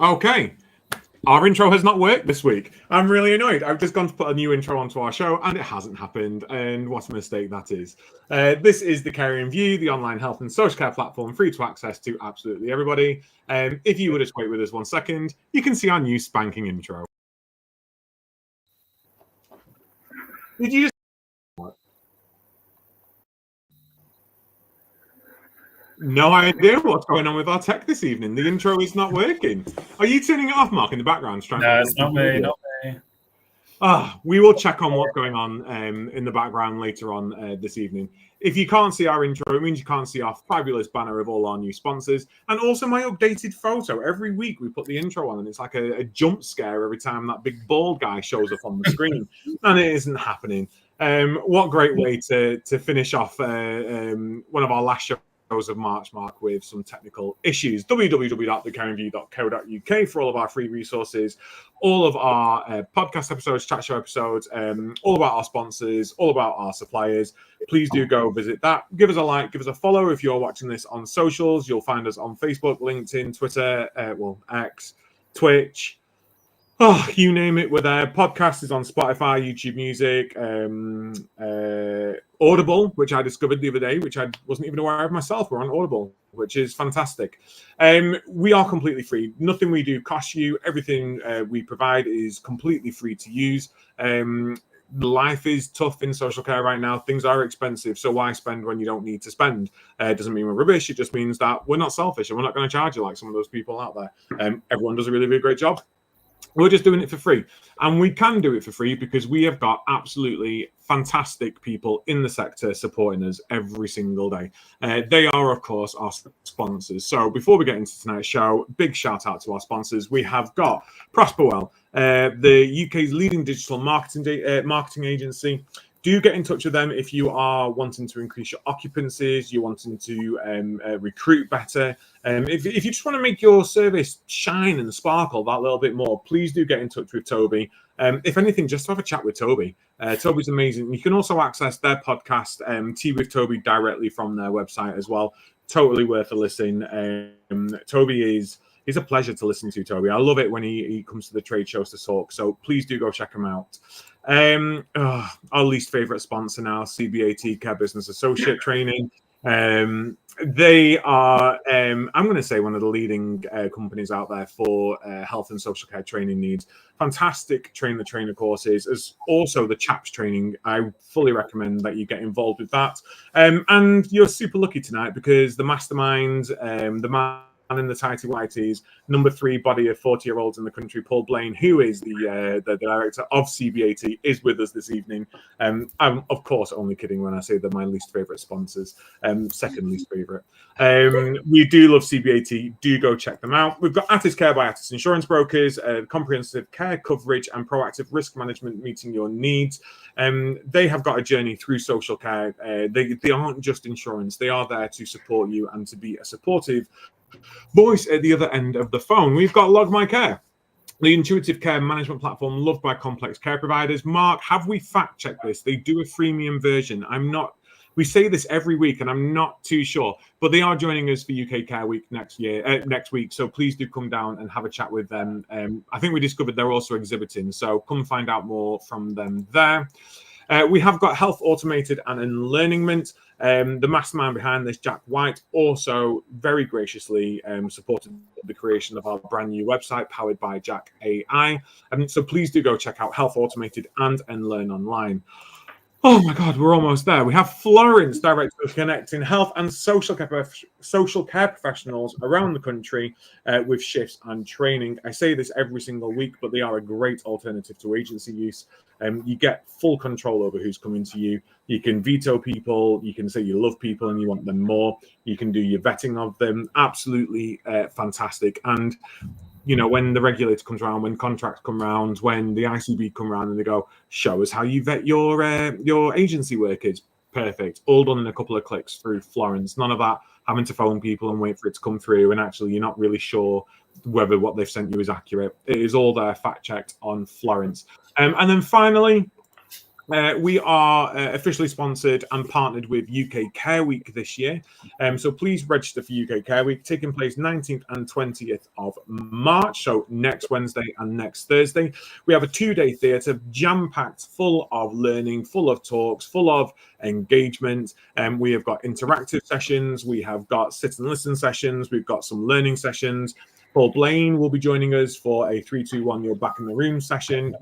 Okay. Our intro has not worked this week. I'm really annoyed. I've just gone to put a new intro onto our show and it hasn't happened. And what a mistake that is. This is the Care in View, the online health and social care platform, free to access to absolutely everybody. If you would just wait with us 1 second, you can see our new spanking intro. Did you just... No idea what's going on with our tech this evening. The intro is not working. Are you turning it off, Mark, in the background? No, it's not me, not me. We will check on what's going on in the background later on this evening. If you can't see our intro, it means you can't see our fabulous banner of all our new sponsors and also my updated photo. Every week we put the intro on and it's like a jump scare every time that big bald guy shows up on the screen and it isn't happening. What great way to finish off one of our last shows of March, Mark, with some technical issues. www.thecareinview.co.uk for all of our free resources, all of our podcast episodes, chat show episodes, all about our sponsors, all about our suppliers. Please do go visit that. Give us a like, give us a follow. If you're watching this on socials, you'll find us on Facebook, LinkedIn, Twitter, X, Twitch. Oh, you name it, we're there. Podcast is on Spotify, YouTube Music, Audible, which I discovered the other day, which I wasn't even aware of myself. We're on Audible, which is fantastic. We are completely free. Nothing we do costs you. Everything we provide is completely free to use. Life is tough in social care right now. Things are expensive, so why spend when you don't need to spend? It doesn't mean we're rubbish. It just means that we're not selfish and we're not going to charge you like some of those people out there. Everyone does a really, really great job. We're just doing it for free. And we can do it for free because we have got absolutely fantastic people in the sector supporting us every single day. They are, of course, our sponsors. So before we get into tonight's show, big shout out to our sponsors. We have got Prosperwell, the UK's leading digital marketing agency. Do get in touch with them if you are wanting to increase your occupancies, you're wanting to recruit better. If you just want to make your service shine and sparkle that little bit more, please do get in touch with Toby. If anything, just have a chat with Toby. Toby's amazing. You can also access their podcast, Tea with Toby, directly from their website as well. Totally worth a listen. Toby is... He's a pleasure to listen to, Toby. I love it when he comes to the trade shows to talk. So please do go check him out. Our least favorite sponsor now, CBAT, Care Business Associate Training. They are, I'm going to say, one of the leading companies out there for health and social care training needs. Fantastic train-the-trainer courses, as also the CHAPS training. I fully recommend that you get involved with that. And you're super lucky tonight because the mastermind, the man in the tighty whities, number 3 body of 40-year-olds in the country, Paul Blaine, who is the director of CBAT, is with us this evening. I'm of course only kidding when I say they're my least favorite sponsors, second least favorite. We do love CBAT. Do go check them out. We've got Attis Care by Attis Insurance Brokers, comprehensive care coverage and proactive risk management meeting your needs. They have got a journey through social care. They aren't just insurance. They are there to support you and to be a supportive voice at the other end of the phone. We've got Log My Care, the intuitive care management platform loved by complex care providers. Mark, have we fact checked this? They do a freemium version. We say this every week and I'm not too sure, but they are joining us for UK Care Week next week. So please do come down and have a chat with them. I think we discovered they're also exhibiting, so come find out more from them there. We have got Health Automated and Unlearningment. The mastermind behind this, Jack White, also very graciously supported the creation of our brand new website powered by Jack AI. So please do go check out Health Automated and Learn Online. Oh my God, we're almost there. We have Florence, Director of Connecting Health and Social Care Professionals around the country with shifts and training. I say this every single week, but they are a great alternative to agency use. You get full control over who's coming to you. You can veto people. You can say you love people and you want them more. You can do your vetting of them. Absolutely fantastic. And you know, when the regulator comes around, when contracts come around, when the ICB come around and they go, show us how you vet your agency workers. Perfect. All done in a couple of clicks through Florence. None of that having to phone people and wait for it to come through. And actually, you're not really sure whether what they've sent you is accurate. It is all there, fact checked on Florence. And then finally, We are officially sponsored and partnered with UK Care Week this year. So please register for UK Care Week, taking place 19th and 20th of March. So next Wednesday and next Thursday. We have a 2-day theatre jam-packed, full of learning, full of talks, full of engagement. We have got interactive sessions. We have got sit and listen sessions. We've got some learning sessions. Paul Blaine will be joining us for a 3-2-1 You're Back in the Room session.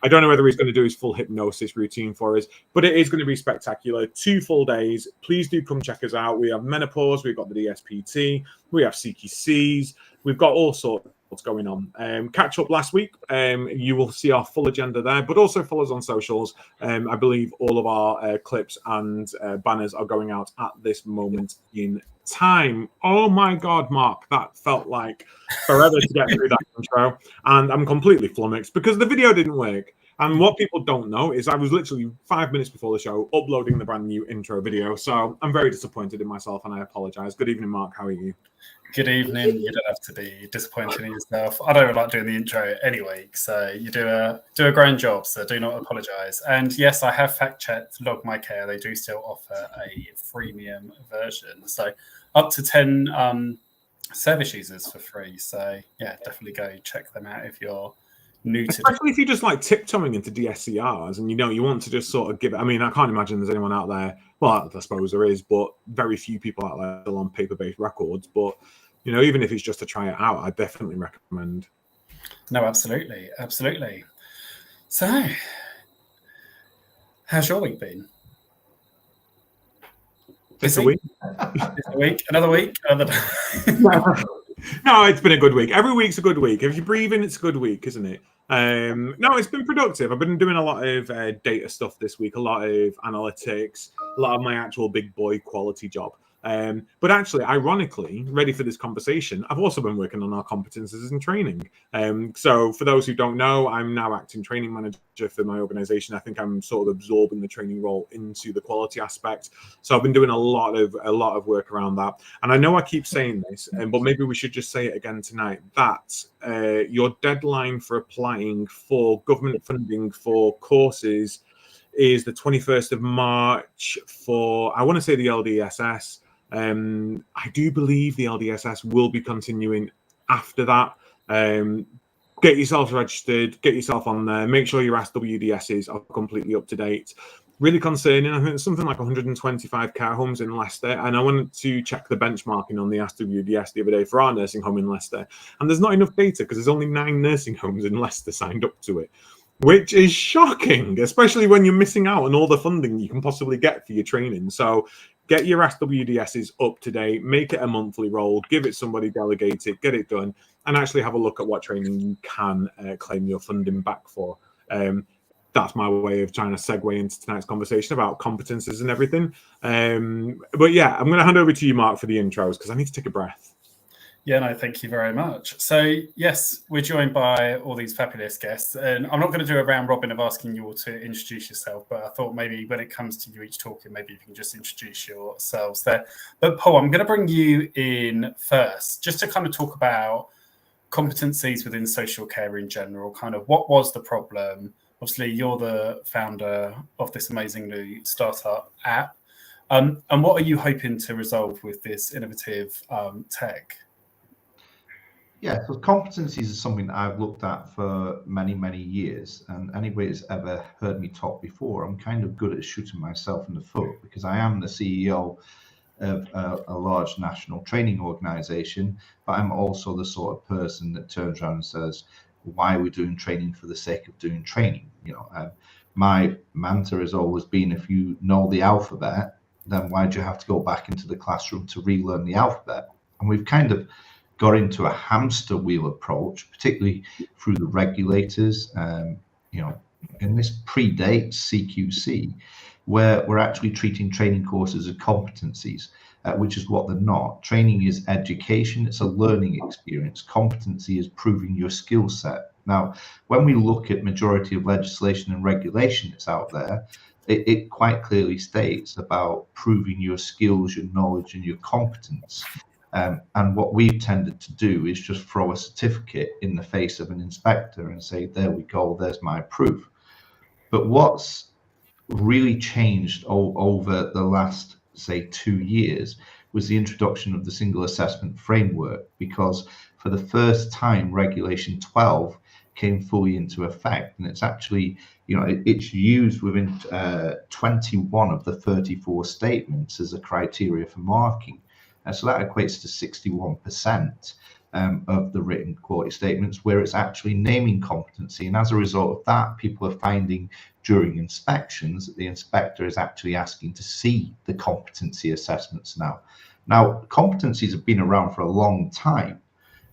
I don't know whether he's going to do his full hypnosis routine for us, but it is going to be spectacular. 2 full days. Please do come check us out. We have menopause. We've got the DSPT. We have CQCs. We've got all sorts going on. Catch up last week. You will see our full agenda there, but also follow us on socials. I believe all of our clips and banners are going out at this moment in time. Oh my God, Mark, that felt like forever to get through that intro, and I'm completely flummoxed because the video didn't work. And what people don't know is I was literally 5 minutes before the show uploading the brand new intro video, so I'm very disappointed in myself and I apologize. Good evening, Mark. How are you? Good evening. You don't have to be disappointed in yourself. I don't like doing the intro any week, so you do a grand job, so do not apologise. And yes, I have fact-checked Log My Care. They do still offer a freemium version, so up to 10 service users for free. So yeah, definitely go check them out if you're new to especially if you're just like tiptoeing into DSCRs and you want to just sort of give it. I mean, I can't imagine there's anyone out there, well, I suppose there is, but very few people out there still on paper-based records. But even if it's just to try it out, I definitely recommend. No, absolutely. So how's your week been? This a week? Another week? No, it's been a good week. Every week's a good week. If you're breathing, it's a good week, isn't it? No, it's been productive. I've been doing a lot of data stuff this week, a lot of analytics, a lot of my actual big boy quality job. But actually, ironically, ready for this conversation, I've also been working on our competencies and training. So for those who don't know, I'm now acting training manager for my organization. I think I'm sort of absorbing the training role into the quality aspect. So I've been doing a lot of work around that. And I know I keep saying this, but maybe we should just say it again tonight, that your deadline for applying for government funding for courses is the 21st of March for, I want to say, the LDSS. I do believe the LDSS will be continuing after that. Get yourself registered, get yourself on there, make sure your SWDSs are completely up to date. Really concerning. I think it's something like 125 care homes in Leicester, and I wanted to check the benchmarking on the SWDS the other day for our nursing home in Leicester, and there's not enough data because there's only 9 nursing homes in Leicester signed up to it, which is shocking, especially when you're missing out on all the funding you can possibly get for your training. So get your SWDSs up to date, make it a monthly role, give it somebody, delegate it, get it done, and actually have a look at what training you can claim your funding back for. That's my way of trying to segue into tonight's conversation about competencies and everything. But yeah, I'm going to hand over to you, Mark, for the intros because I need to take a breath. Yeah, no, thank you very much. So yes, we're joined by all these fabulous guests, and I'm not going to do a round robin of asking you all to introduce yourself, but I thought maybe when it comes to you each talking, maybe you can just introduce yourselves there. But Paul, I'm going to bring you in first, just to kind of talk about competencies within social care in general, kind of what was the problem? Obviously, you're the founder of this amazing new startup app. And what are you hoping to resolve with this innovative tech? Yeah, so competencies is something that I've looked at for many, many years. And anybody that's ever heard me talk before, I'm kind of good at shooting myself in the foot because I am the CEO of a large national training organization, but I'm also the sort of person that turns around and says, why are we doing training for the sake of doing training? My mantra has always been, if you know the alphabet, then why do you have to go back into the classroom to relearn the alphabet? And we've kind of got into a hamster wheel approach, particularly through the regulators, and this predates CQC, where we're actually treating training courses as competencies, which is what they're not. Training is education, it's a learning experience. Competency is proving your skill set. Now, when we look at majority of legislation and regulation that's out there, it quite clearly states about proving your skills, your knowledge, and your competence. And what we've tended to do is just throw a certificate in the face of an inspector and say, there we go, there's my proof. But what's really changed over the last, say, 2 years was the introduction of the single assessment framework, because for the first time, Regulation 12 came fully into effect, and it's actually, it's used within 21 of the 34 statements as a criteria for marking. So that equates to 61% of the written quality statements where it's actually naming competency. And as a result of that, people are finding during inspections that the inspector is actually asking to see the competency assessments now. Now, competencies have been around for a long time,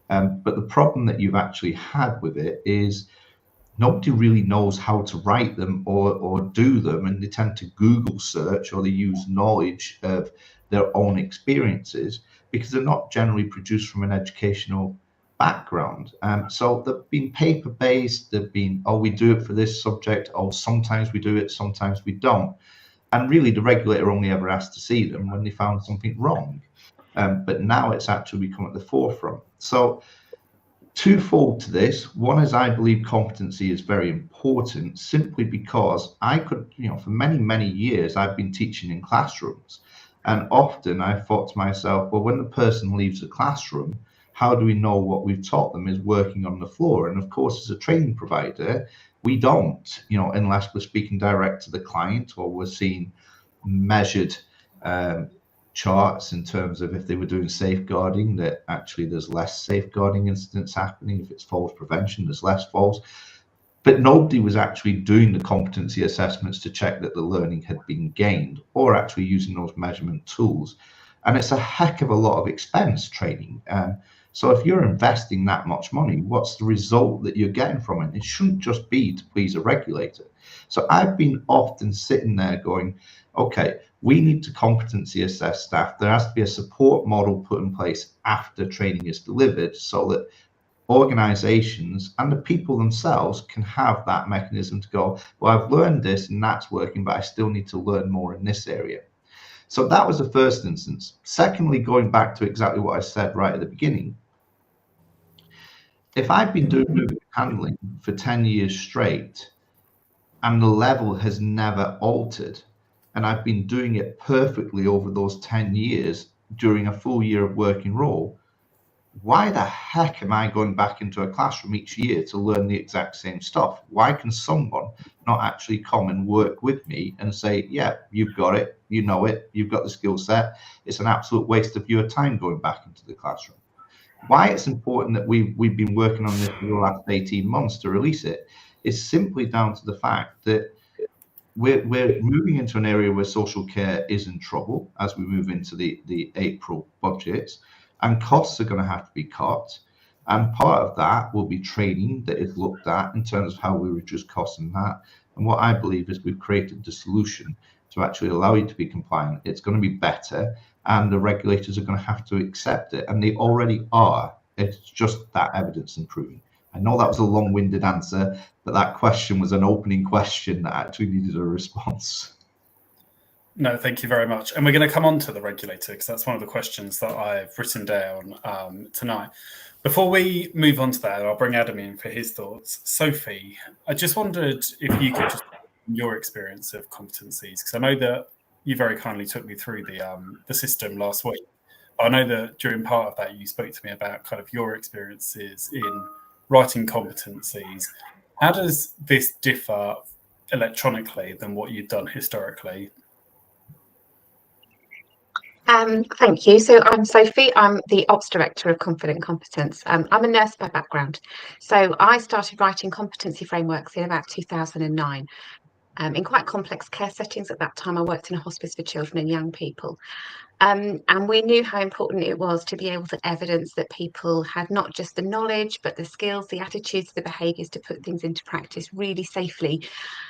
but the problem that you've actually had with it is nobody really knows how to write them or do them, and they tend to Google search or they use knowledge of their own experiences because they're not generally produced from an educational background. So they've been paper-based, they've been, oh, we do it for this subject, oh, sometimes we do it, sometimes we don't. And really, the regulator only ever asked to see them when they found something wrong. But now it's actually become at the forefront. So twofold to this. One is I believe competency is very important simply because I could, for many, many years, I've been teaching in classrooms. And often I thought to myself, well, when the person leaves the classroom, how do we know what we've taught them is working on the floor? And of course, as a training provider, we don't, unless we're speaking direct to the client or we're seeing measured charts in terms of if they were doing safeguarding, that actually there's less safeguarding incidents happening. If it's falls prevention, there's less falls. But nobody was actually doing the competency assessments to check that the learning had been gained or actually using those measurement tools. And it's a heck of a lot of expense training. So if you're investing that much money, what's the result that you're getting from it? It shouldn't just be to please a regulator. So I've been often sitting there going, okay, we need to competency assess staff. There has to be a support model put in place after training is delivered so that organizations and the people themselves can have that mechanism to go, well, I've learned this and that's working, but I still need to learn more in this area. So that was the first instance. Secondly, going back to exactly what I said right at the beginning, if I've been doing moving handling for 10 years straight and the level has never altered, and I've been doing it perfectly over those 10 years during a full year of working role, why the heck am I going back into a classroom each year to learn the exact same stuff? Why can someone not actually come and work with me and say, yeah, you've got it, you know it, you've got the skill set. It's an absolute waste of your time going back into the classroom. Why it's important that we've been working on this for the last 18 months to release it is simply down to the fact that we're moving into an area where social care is in trouble as we move into the April budgets, and costs are going to have to be cut. And part of that will be training that is looked at in terms of how we reduce costs in that. And what I believe is we've created the solution to actually allow you to be compliant. It's going to be better, and the regulators are going to have to accept it, and they already are. It's just that evidence improving. I know that was a long-winded answer, but that question was an opening question that actually needed a response. No, thank you very much. And we're going to come on to the regulator because that's one of the questions that I've written down tonight. Before we move on to that, I'll bring Adam in for his thoughts. Sophie, I just wondered if you could just your experience of competencies, because I know that you very kindly took me through the system last week. I know that during part of that, you spoke to me about kind of your experiences in writing competencies. How does this differ electronically than what you've done historically? Thank you. So I'm Sophie. I'm the Ops Director of Confident Competence. I'm a nurse by background. So I started writing competency frameworks in about 2009 in quite complex care settings. At that time, I worked in a hospice for children and young people. And we knew how important it was to be able to evidence that people had not just the knowledge, but the skills, the attitudes, the behaviours to put things into practice really safely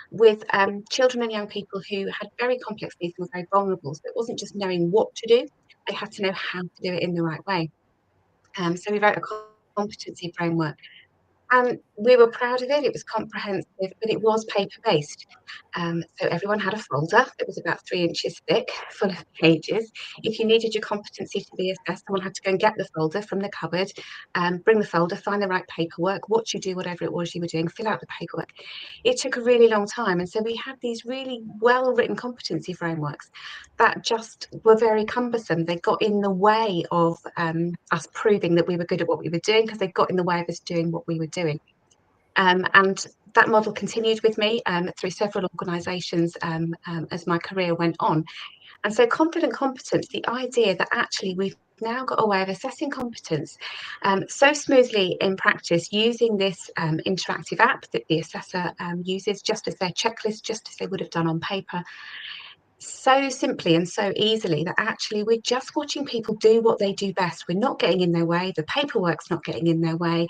with children and young people who had very complex needs and were very vulnerable. So it wasn't just knowing what to do, they had to know how to do it in the right way. So we wrote a competency framework And we were proud of it. It was comprehensive, but it was paper-based. So everyone had a folder that was about 3 inches thick, full of pages. If you needed your competency to be assessed, someone had to go and get the folder from the cupboard, bring the folder, find the right paperwork, watch you do whatever it was you were doing, fill out the paperwork. It took a really long time. And so we had these really well-written competency frameworks that just were very cumbersome. They got in the way of us proving that we were good at what we were doing, because they got in the way of us doing what we were doing. And that model continued with me through several organisations as my career went on. And so Confident Competence, the idea that actually we've now got a way of assessing competence so smoothly in practice, using this interactive app that the assessor uses just as their checklist, just as they would have done on paper, so simply and so easily, that actually we're just watching people do what they do best. We're not getting in their way. The paperwork's not getting in their way.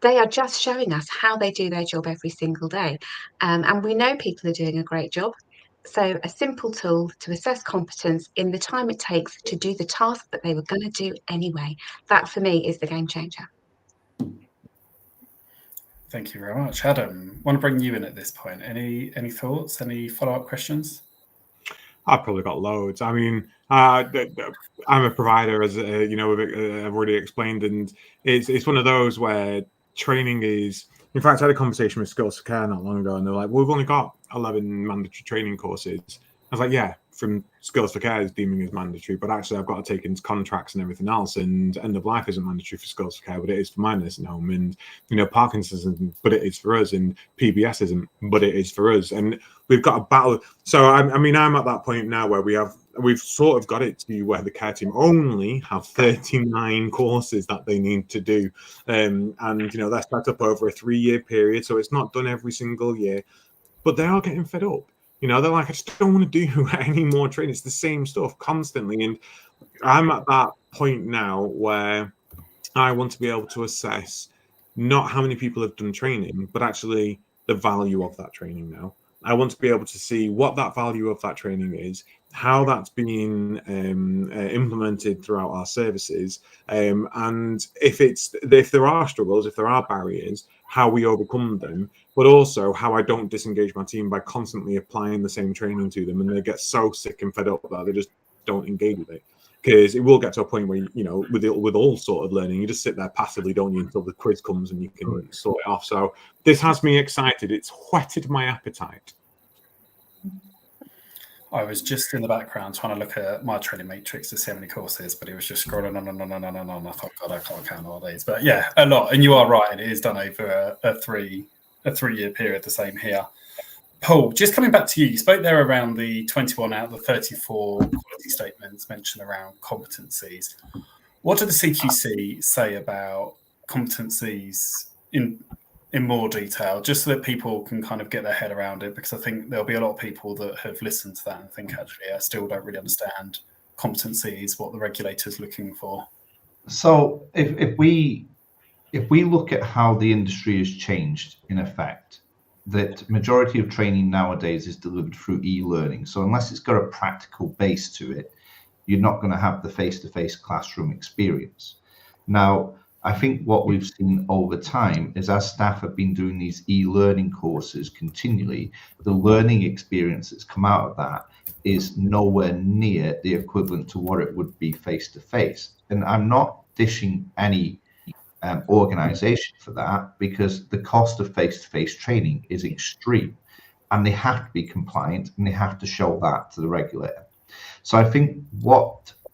They are just showing us how they do their job every single day. And we know people are doing a great job. So a simple tool to assess competence in the time it takes to do the task that they were going to do anyway. That for me is the game changer. Thank you very much. Adam, want to bring you in at this point. Any thoughts, any follow-up questions? I've probably got loads. I mean, I'm a provider, as you know, I've already explained, and it's one of those where training is. In fact, I had a conversation with Skills for Care not long ago, and they're like, "Well, we've only got 11 mandatory training courses." I was like, "Yeah, from Skills for Care is deeming as mandatory, but actually, I've got to take into contracts and everything else. And end of life isn't mandatory for Skills for Care, but it is for my nursing home. And you know, Parkinson's isn't, but it is for us. And PBS isn't, but it is for us. And we've got a battle." So I mean, I'm at that point now where we've sort of got it to where the care team only have 39 courses that they need to do, and you know, that's set up over a 3-year period, so it's not done every single year. But they are getting fed up. You know, they're like, I just don't want to do any more training. It's the same stuff constantly. And I'm at that point now where I want to be able to assess not how many people have done training, but actually the value of that training now. I want to be able to see what that value of that training is, how that's being implemented throughout our services, and if there are struggles, if there are barriers, how we overcome them, but also how I don't disengage my team by constantly applying the same training to them, and they get so sick and fed up that they just don't engage with it. Because it will get to a point where, you know, with all sort of learning, you just sit there passively, don't you, until the quiz comes and you can sort it off. So this has me excited. It's whetted my appetite. I was just in the background trying to look at my training matrix to see how many courses, but it was just scrolling on. I thought, God, I can't count all these. But yeah, a lot. And you are right. And it is done over a 3-year period, the same here. Paul, just coming back to you, you spoke there around the 21 out of the 34 quality statements mentioned around competencies. What do the CQC say about competencies in more detail, just so that people can kind of get their head around it? Because I think there'll be a lot of people that have listened to that and think, actually, I still don't really understand competencies, what the regulator's looking for. So if we look at how the industry has changed, in effect, that majority of training nowadays is delivered through e-learning. So unless it's got a practical base to it, you're not going to have the face-to-face classroom experience. Now, I think what we've seen over time is, as staff have been doing these e-learning courses continually, the learning experience that's come out of that is nowhere near the equivalent to what it would be face-to-face. And I'm not dishing any organization for that, because the cost of face-to-face training is extreme, and they have to be compliant and they have to show that to the regulator. So I think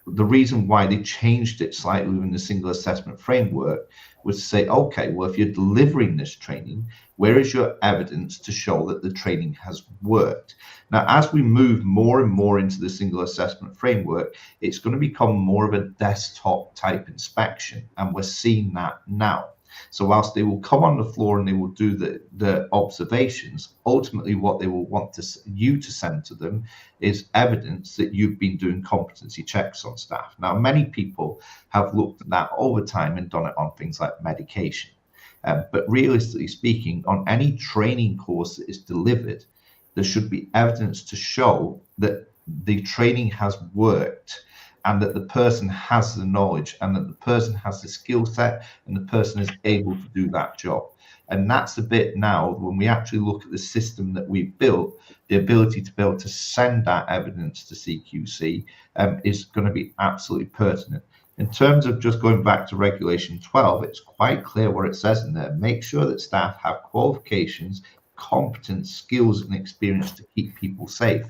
the reason why they changed it slightly within the single assessment framework was to say, okay, well, if you're delivering this training, where is your evidence to show that the training has worked? Now, as we move more and more into the single assessment framework, it's going to become more of a desktop type inspection, and we're seeing that now. So whilst they will come on the floor and they will do the observations, ultimately what they will want you to send to them is evidence that you've been doing competency checks on staff. Now, many people have looked at that over time and done it on things like medication. But realistically speaking, on any training course that is delivered, there should be evidence to show that the training has worked and that the person has the knowledge, and that the person has the skill set, and the person is able to do that job. And that's the bit now, when we actually look at the system that we've built, the ability to be able to send that evidence to CQC is going to be absolutely pertinent. In terms of just going back to Regulation 12, it's quite clear what it says in there. Make sure that staff have qualifications, competence, skills, and experience to keep people safe.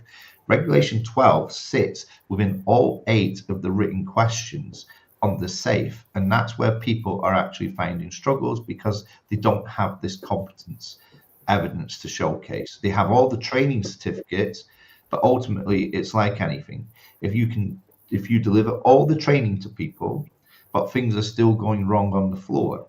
Regulation 12 sits within all 8 of the written questions on the safe, and that's where people are actually finding struggles because they don't have this competence evidence to showcase. They have all the training certificates, but ultimately it's like anything. If you deliver all the training to people, but things are still going wrong on the floor,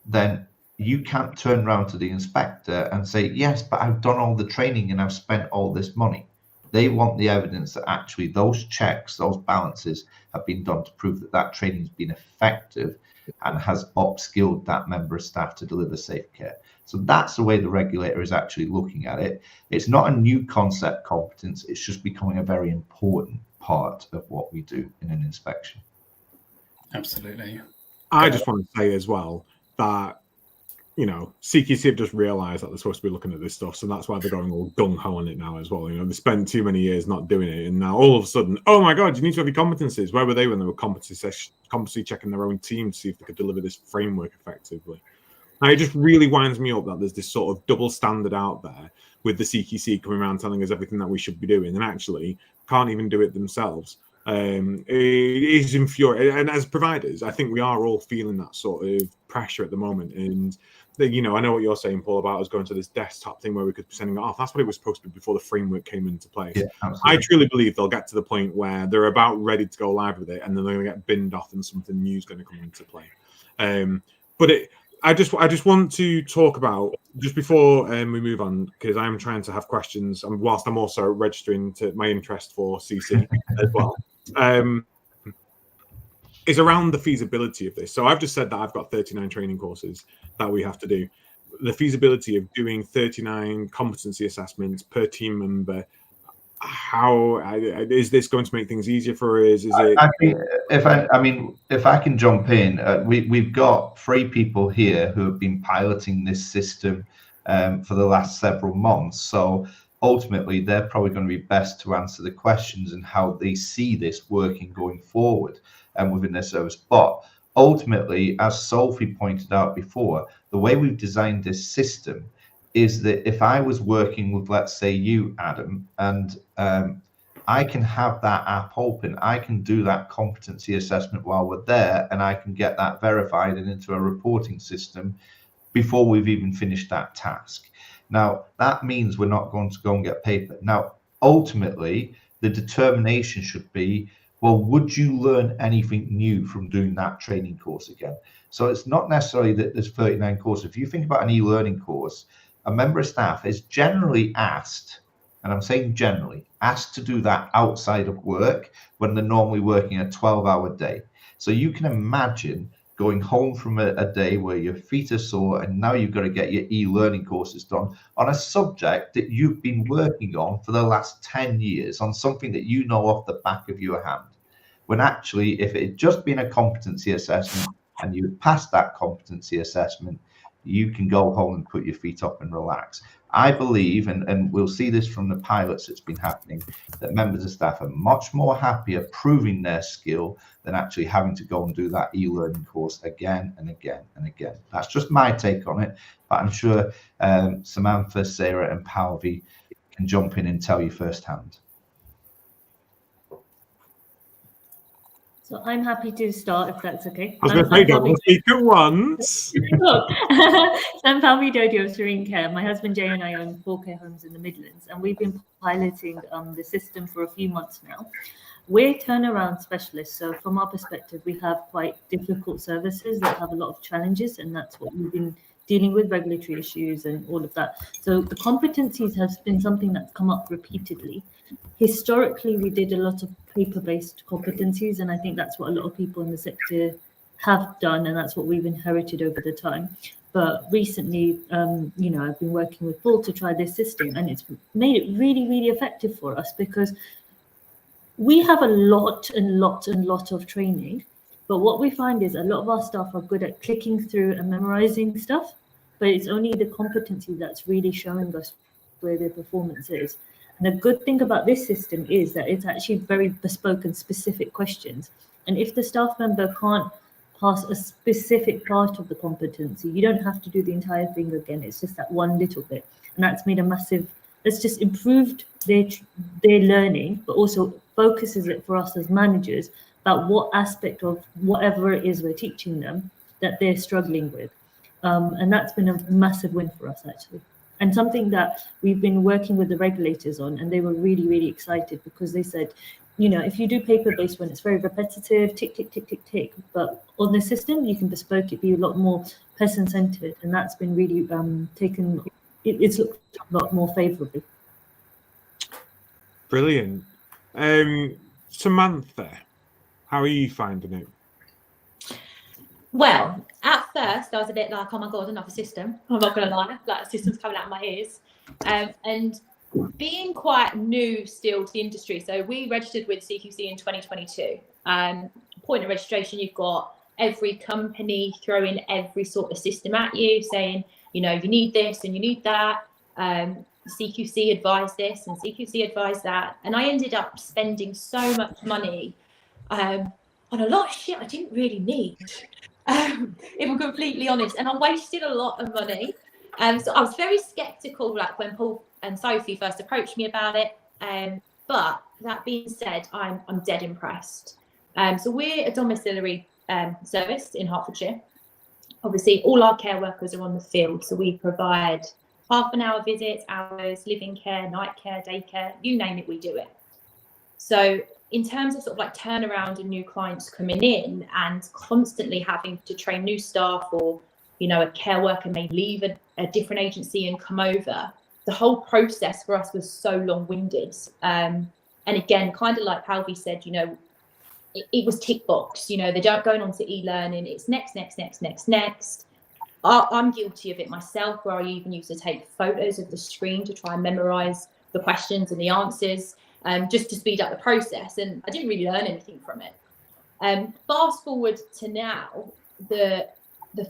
then you can't turn around to the inspector and say, yes, but I've done all the training and I've spent all this money. They want the evidence that actually those checks, those balances have been done to prove that that training has been effective and has upskilled that member of staff to deliver safe care. So that's the way the regulator is actually looking at it. It's not a new concept, competence. It's just becoming a very important part of what we do in an inspection. Absolutely. I just want to say as well that, you know, CQC have just realised that they're supposed to be looking at this stuff, so that's why they're going all gung-ho on it now as well. You know, they spent too many years not doing it, and now all of a sudden, oh my God, you need to have your competencies. Where were they when they were competency checking their own team to see if they could deliver this framework effectively? And it just really winds me up that there's this sort of double standard out there with the CQC coming around telling us everything that we should be doing, and actually can't even do it themselves. It is infuriating, and as providers, I think we are all feeling that sort of pressure at the moment. And you know, I know what you're saying, Paul, about us going to this desktop thing where we could be sending it off. That's what it was supposed to be before the framework came into place. Yeah, I truly believe they'll get to the point where they're about ready to go live with it, and then they're going to get binned off, and something new is going to come into play. But I just want to talk about, just before we move on, because I'm trying to have questions, and whilst I'm also registering to my interest for CC as well, is around the feasibility of this. So I've just said that I've got 39 training courses that we have to do. The feasibility of doing 39 competency assessments per team member, how is this going to make things easier for us? Is it? I think if I can jump in, we've got 3 people here who have been piloting this system for the last several months. So ultimately, they're probably going to be best to answer the questions and how they see this working going forward within their service. But ultimately, as Sophie pointed out before, the way we've designed this system is that if I was working with, let's say, you, Adam, and I can have that app open, I can do that competency assessment while we're there, and I can get that verified and into a reporting system before we've even finished that task. Now, that means we're not going to go and get paper. Now, ultimately, the determination should be, well, would you learn anything new from doing that training course again? So it's not necessarily that there's 39 courses. If you think about an e-learning course, a member of staff is generally asked, and I'm saying generally, asked to do that outside of work when they're normally working a 12-hour day. So you can imagine going home from a day where your feet are sore and now you've got to get your e-learning courses done on a subject that you've been working on for the last 10 years, on something that you know off the back of your hand. When actually, if it had just been a competency assessment and you had passed that competency assessment, you can go home and put your feet up and relax. I believe, and we'll see this from the pilots that's been happening, that members of staff are much more happier proving their skill than actually having to go and do that e-learning course again and again and again. That's just my take on it, but I'm sure Samantha, Sarah, and Palvi can jump in and tell you firsthand. So I'm happy to start if that's okay. I was going to say, don't speak at once. So I'm Palvi Dodio of Serene Care. My husband Jay and I own 4 care homes in the Midlands, and we've been piloting the system for a few months now. We're turnaround specialists, so from our perspective, we have quite difficult services that have a lot of challenges, and that's what we've been dealing with, regulatory issues and all of that. So the competencies has been something that's come up repeatedly. Historically, we did a lot of paper-based competencies, and I think that's what a lot of people in the sector have done, and that's what we've inherited over the time. But recently, you know, I've been working with Paul to try this system, and it's made it really, really effective for us, because we have a lot of training, but what we find is a lot of our staff are good at clicking through and memorizing stuff, but it's only the competency that's really showing us where their performance is. And the good thing about this system is that it's actually very bespoke and specific questions. And if the staff member can't pass a specific part of the competency, you don't have to do the entire thing again. It's just that one little bit. And that's made a massive, it's just improved their learning, but also focuses it for us as managers about what aspect of whatever it is we're teaching them that they're struggling with. And that's been a massive win for us, actually. And something that we've been working with the regulators on, and they were really, really excited because they said, you know, if you do paper-based one, it's very repetitive, tick, tick, tick, tick, tick. But on the system, you can bespoke it, be a lot more person-centered. And that's been really it's looked a lot more favourably. Brilliant. Samantha, how are you finding it? Well, at first, I was a bit like, oh my God, another system. I'm not going to lie, like the system's coming out of my ears. And being quite new still to the industry. So we registered with CQC in 2022. Point of registration, you've got every company throwing every sort of system at you, saying, you know, you need this and you need that. CQC advised this and CQC advised that. And I ended up spending so much money on a lot of shit I didn't really need. If I'm completely honest, and I wasted a lot of money. So I was very skeptical, like when Paul and Sophie first approached me about it. But that being said, I'm dead impressed. So we're a domiciliary service in Hertfordshire. Obviously, all our care workers are on the field, so we provide half-an-hour visits, hours, living care, night care, day care, you name it, we do it. So in terms of sort of like turnaround and new clients coming in and constantly having to train new staff, or, you know, a care worker may leave a different agency and come over, the whole process for us was so long-winded. And again, kind of like Palvi said, you know, it was tick box, you know, they don't going on to e-learning, it's next. I'm guilty of it myself, where I even used to take photos of the screen to try and memorize the questions and the answers. Just to speed up the process, and I didn't really learn anything from it. Fast forward to now, the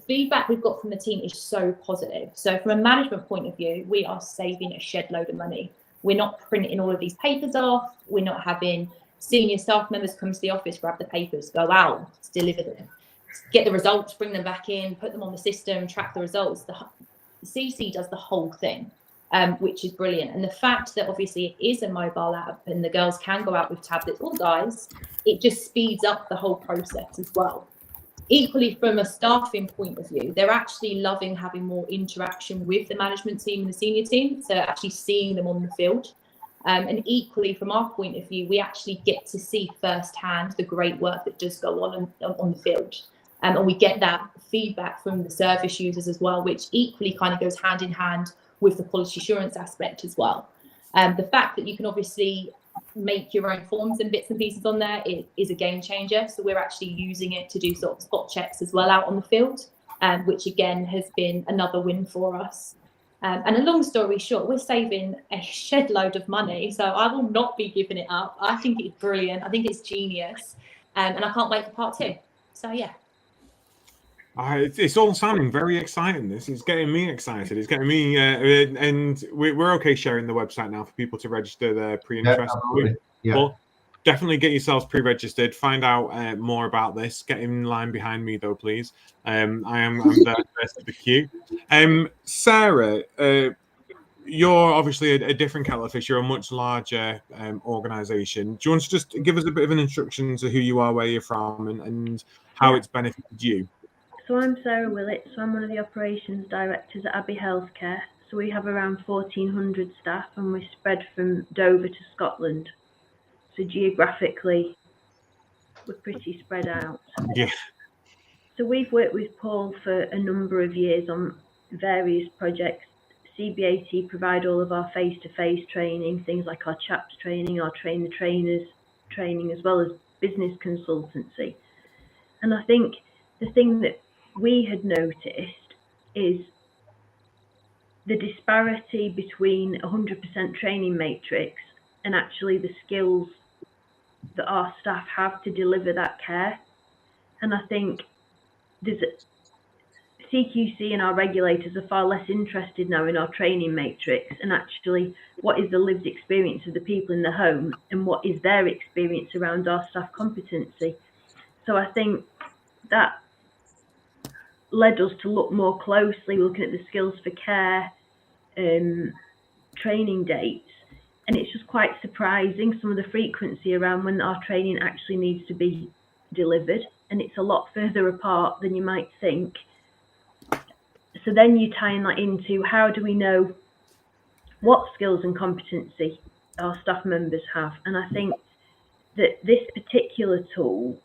feedback we've got from the team is so positive. So from a management point of view, we are saving a shed load of money. We're not printing all of these papers off. We're not having senior staff members come to the office, grab the papers, go out, deliver them, get the results, bring them back in, put them on the system, track the results. The CC does the whole thing. Which is brilliant. And the fact that obviously it is a mobile app and the girls can go out with tablets or guys, it just speeds up the whole process as well. Equally, from a staffing point of view, they're actually loving having more interaction with the management team and the senior team, so actually seeing them on the field. And equally, from our point of view, we actually get to see firsthand the great work that does go on the field. And we get that feedback from the service users as well, which equally kind of goes hand in hand with the quality assurance aspect as well. The fact that you can obviously make your own forms and bits and pieces on there is a game changer. So we're actually using it to do sort of spot checks as well out on the field, which again has been another win for us. And a long story short, we're saving a shed load of money. So I will not be giving it up. I think it's brilliant. I think it's genius. And I can't wait for part 2. So yeah. It's all sounding very exciting. This is getting me excited. It's getting me, and we're okay sharing the website now for people to register their pre-interest. Yeah. Well, definitely get yourselves pre-registered. Find out more about this. Get in line behind me, though, please. I'm the first of the queue. Sarah, you're obviously a different kettle of fish. You're a much larger organisation. Do you want to just give us a bit of an introduction to who you are, where you're from, and how it's benefited you? So I'm Sarah Willett, so I'm one of the operations directors at Abbey Healthcare. So we have around 1,400 staff and we're spread from Dover to Scotland. So geographically, we're pretty spread out. Yeah. So we've worked with Paul for a number of years on various projects. CBAT provide all of our face-to-face training, things like our CHAPS training, our train the trainers training, as well as business consultancy. And I think the thing that we had noticed is the disparity between 100% training matrix and actually the skills that our staff have to deliver that care. And I think there's CQC and our regulators are far less interested now in our training matrix and actually what is the lived experience of the people in the home and what is their experience around our staff competency. So I think that led us to look more closely, looking at the skills for care training dates. And it's just quite surprising, some of the frequency around when our training actually needs to be delivered. And it's a lot further apart than you might think. So then you tie that into how do we know what skills and competency our staff members have. And I think that this particular tool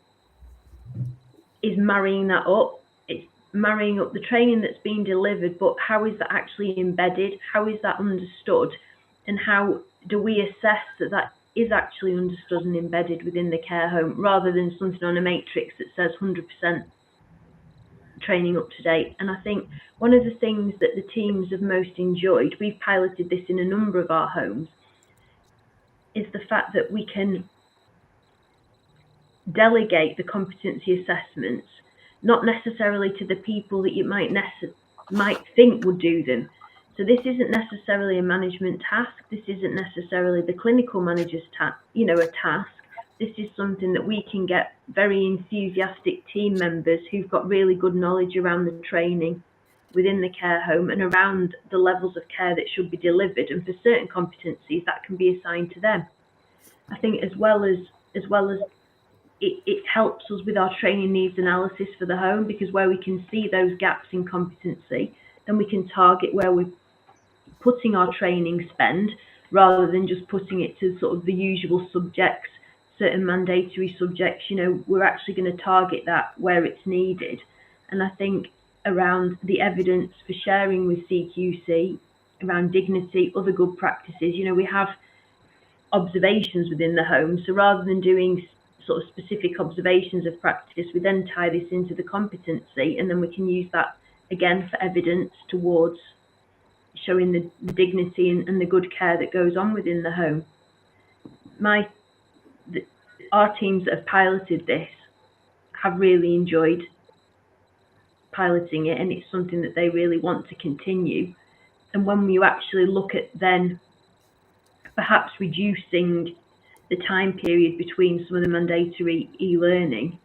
is marrying that up. It's marrying up the training that's being delivered, but how is that actually embedded? How is that understood? And how do we assess that that is actually understood and embedded within the care home, rather than something on a matrix that says 100% training up to date? And I think one of the things that the teams have most enjoyed, we've piloted this in a number of our homes, is the fact that we can delegate the competency assessments, not necessarily to the people that you might think would do them. So this isn't necessarily a management task. This isn't necessarily the clinical manager's task. This is something that we can get very enthusiastic team members who've got really good knowledge around the training within the care home and around the levels of care that should be delivered. And for certain competencies, that can be assigned to them. I think as well as it helps us with our training needs analysis for the home, because where we can see those gaps in competency, then we can target where we're putting our training spend, rather than just putting it to sort of the usual subjects, certain mandatory subjects. We're actually going to target that where it's needed. And I think around the evidence for sharing with CQC, around dignity, other good practices, we have observations within the home. So rather than doing sort of specific observations of practice, we then tie this into the competency, and then we can use that again for evidence towards showing the dignity and the good care that goes on within the home. Our teams that have piloted this have really enjoyed piloting it, and it's something that they really want to continue. And when you actually look at then perhaps reducing the time period between some of the mandatory e-learning,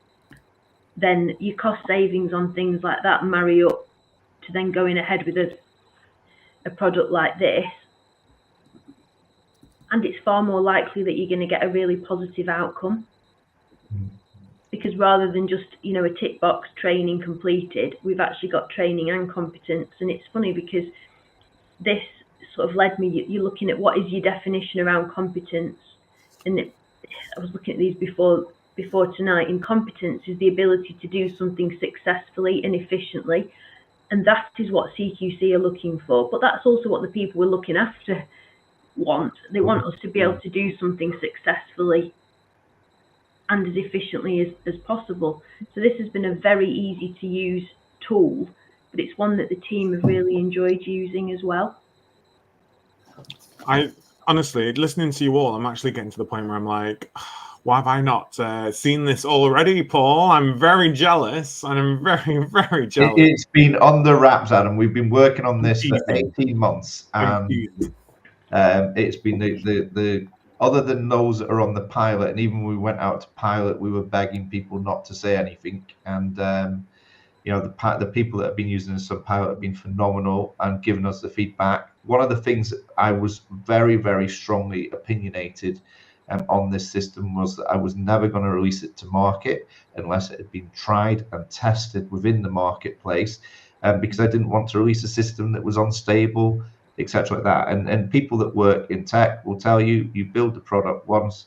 then your cost savings on things like that marry up to then going ahead with a product like this. And it's far more likely that you're going to get a really positive outcome, because rather than just a tick box training completed, we've actually got training and competence. And it's funny because this sort of led me, you're looking at what is your definition around competence. And I was looking at these before tonight, and competence is the ability to do something successfully and efficiently. And that is what CQC are looking for. But that's also what the people we're looking after want. They want us to be able to do something successfully and as efficiently as possible. So this has been a very easy to use tool, but it's one that the team have really enjoyed using as well. I honestly, listening to you all, I'm actually getting to the point where I'm like, why have I not seen this already, Paul? I'm very jealous, and I'm very, very jealous. It's been on the wraps, Adam. We've been working on this for 18 months, and it's been the other than those that are on the pilot, and even when we went out to pilot, we were begging people not to say anything. And the people that have been using this on pilot have been phenomenal and given us the feedback. One of the things that I was very, very strongly opinionated on this system was that I was never going to release it to market unless it had been tried and tested within the marketplace, because I didn't want to release a system that was unstable, etc. like that. And people that work in tech will tell you, you build the product once,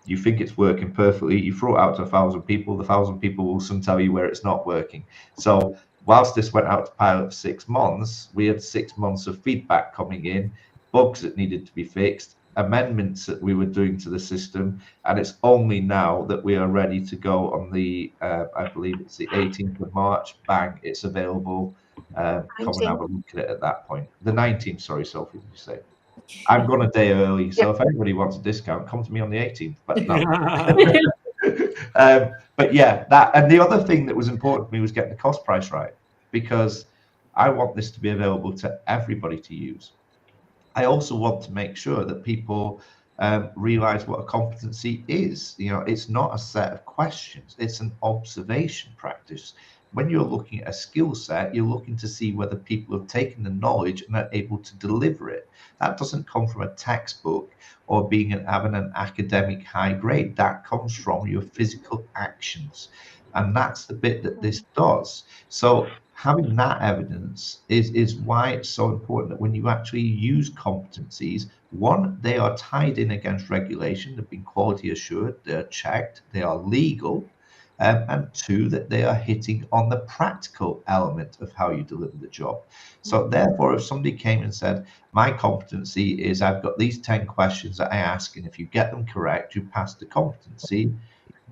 you think it's working perfectly, you throw it out to 1,000 people, the 1,000 people will soon tell you where it's not working. So whilst this went out to pilot for 6 months, we had 6 months of feedback coming in, bugs that needed to be fixed, amendments that we were doing to the system, and it's only now that we are ready to go on the I believe it's the 18th of March. Bang, it's available. Come and have a look at it at that point. The 19th, sorry, Sophie, did you say? I've gone a day early, so if anybody wants a discount, come to me on the 18th. But no. But yeah, that, and the other thing that was important to me was getting the cost price right, because I want this to be available to everybody to use. I also want to make sure that people realize what a competency is. You know, it's not a set of questions, it's an observation practice. When you're looking at a skill set, you're looking to see whether people have taken the knowledge and are able to deliver it. That doesn't come from a textbook or having an academic high grade. That comes from your physical actions. And that's the bit that this does. So having that evidence is why it's so important that when you actually use competencies, one, they are tied in against regulation, they've been quality assured, they're checked, they are legal. And two, that they are hitting on the practical element of how you deliver the job. So therefore, if somebody came and said, my competency is I've got these 10 questions that I ask, and if you get them correct, you pass the competency.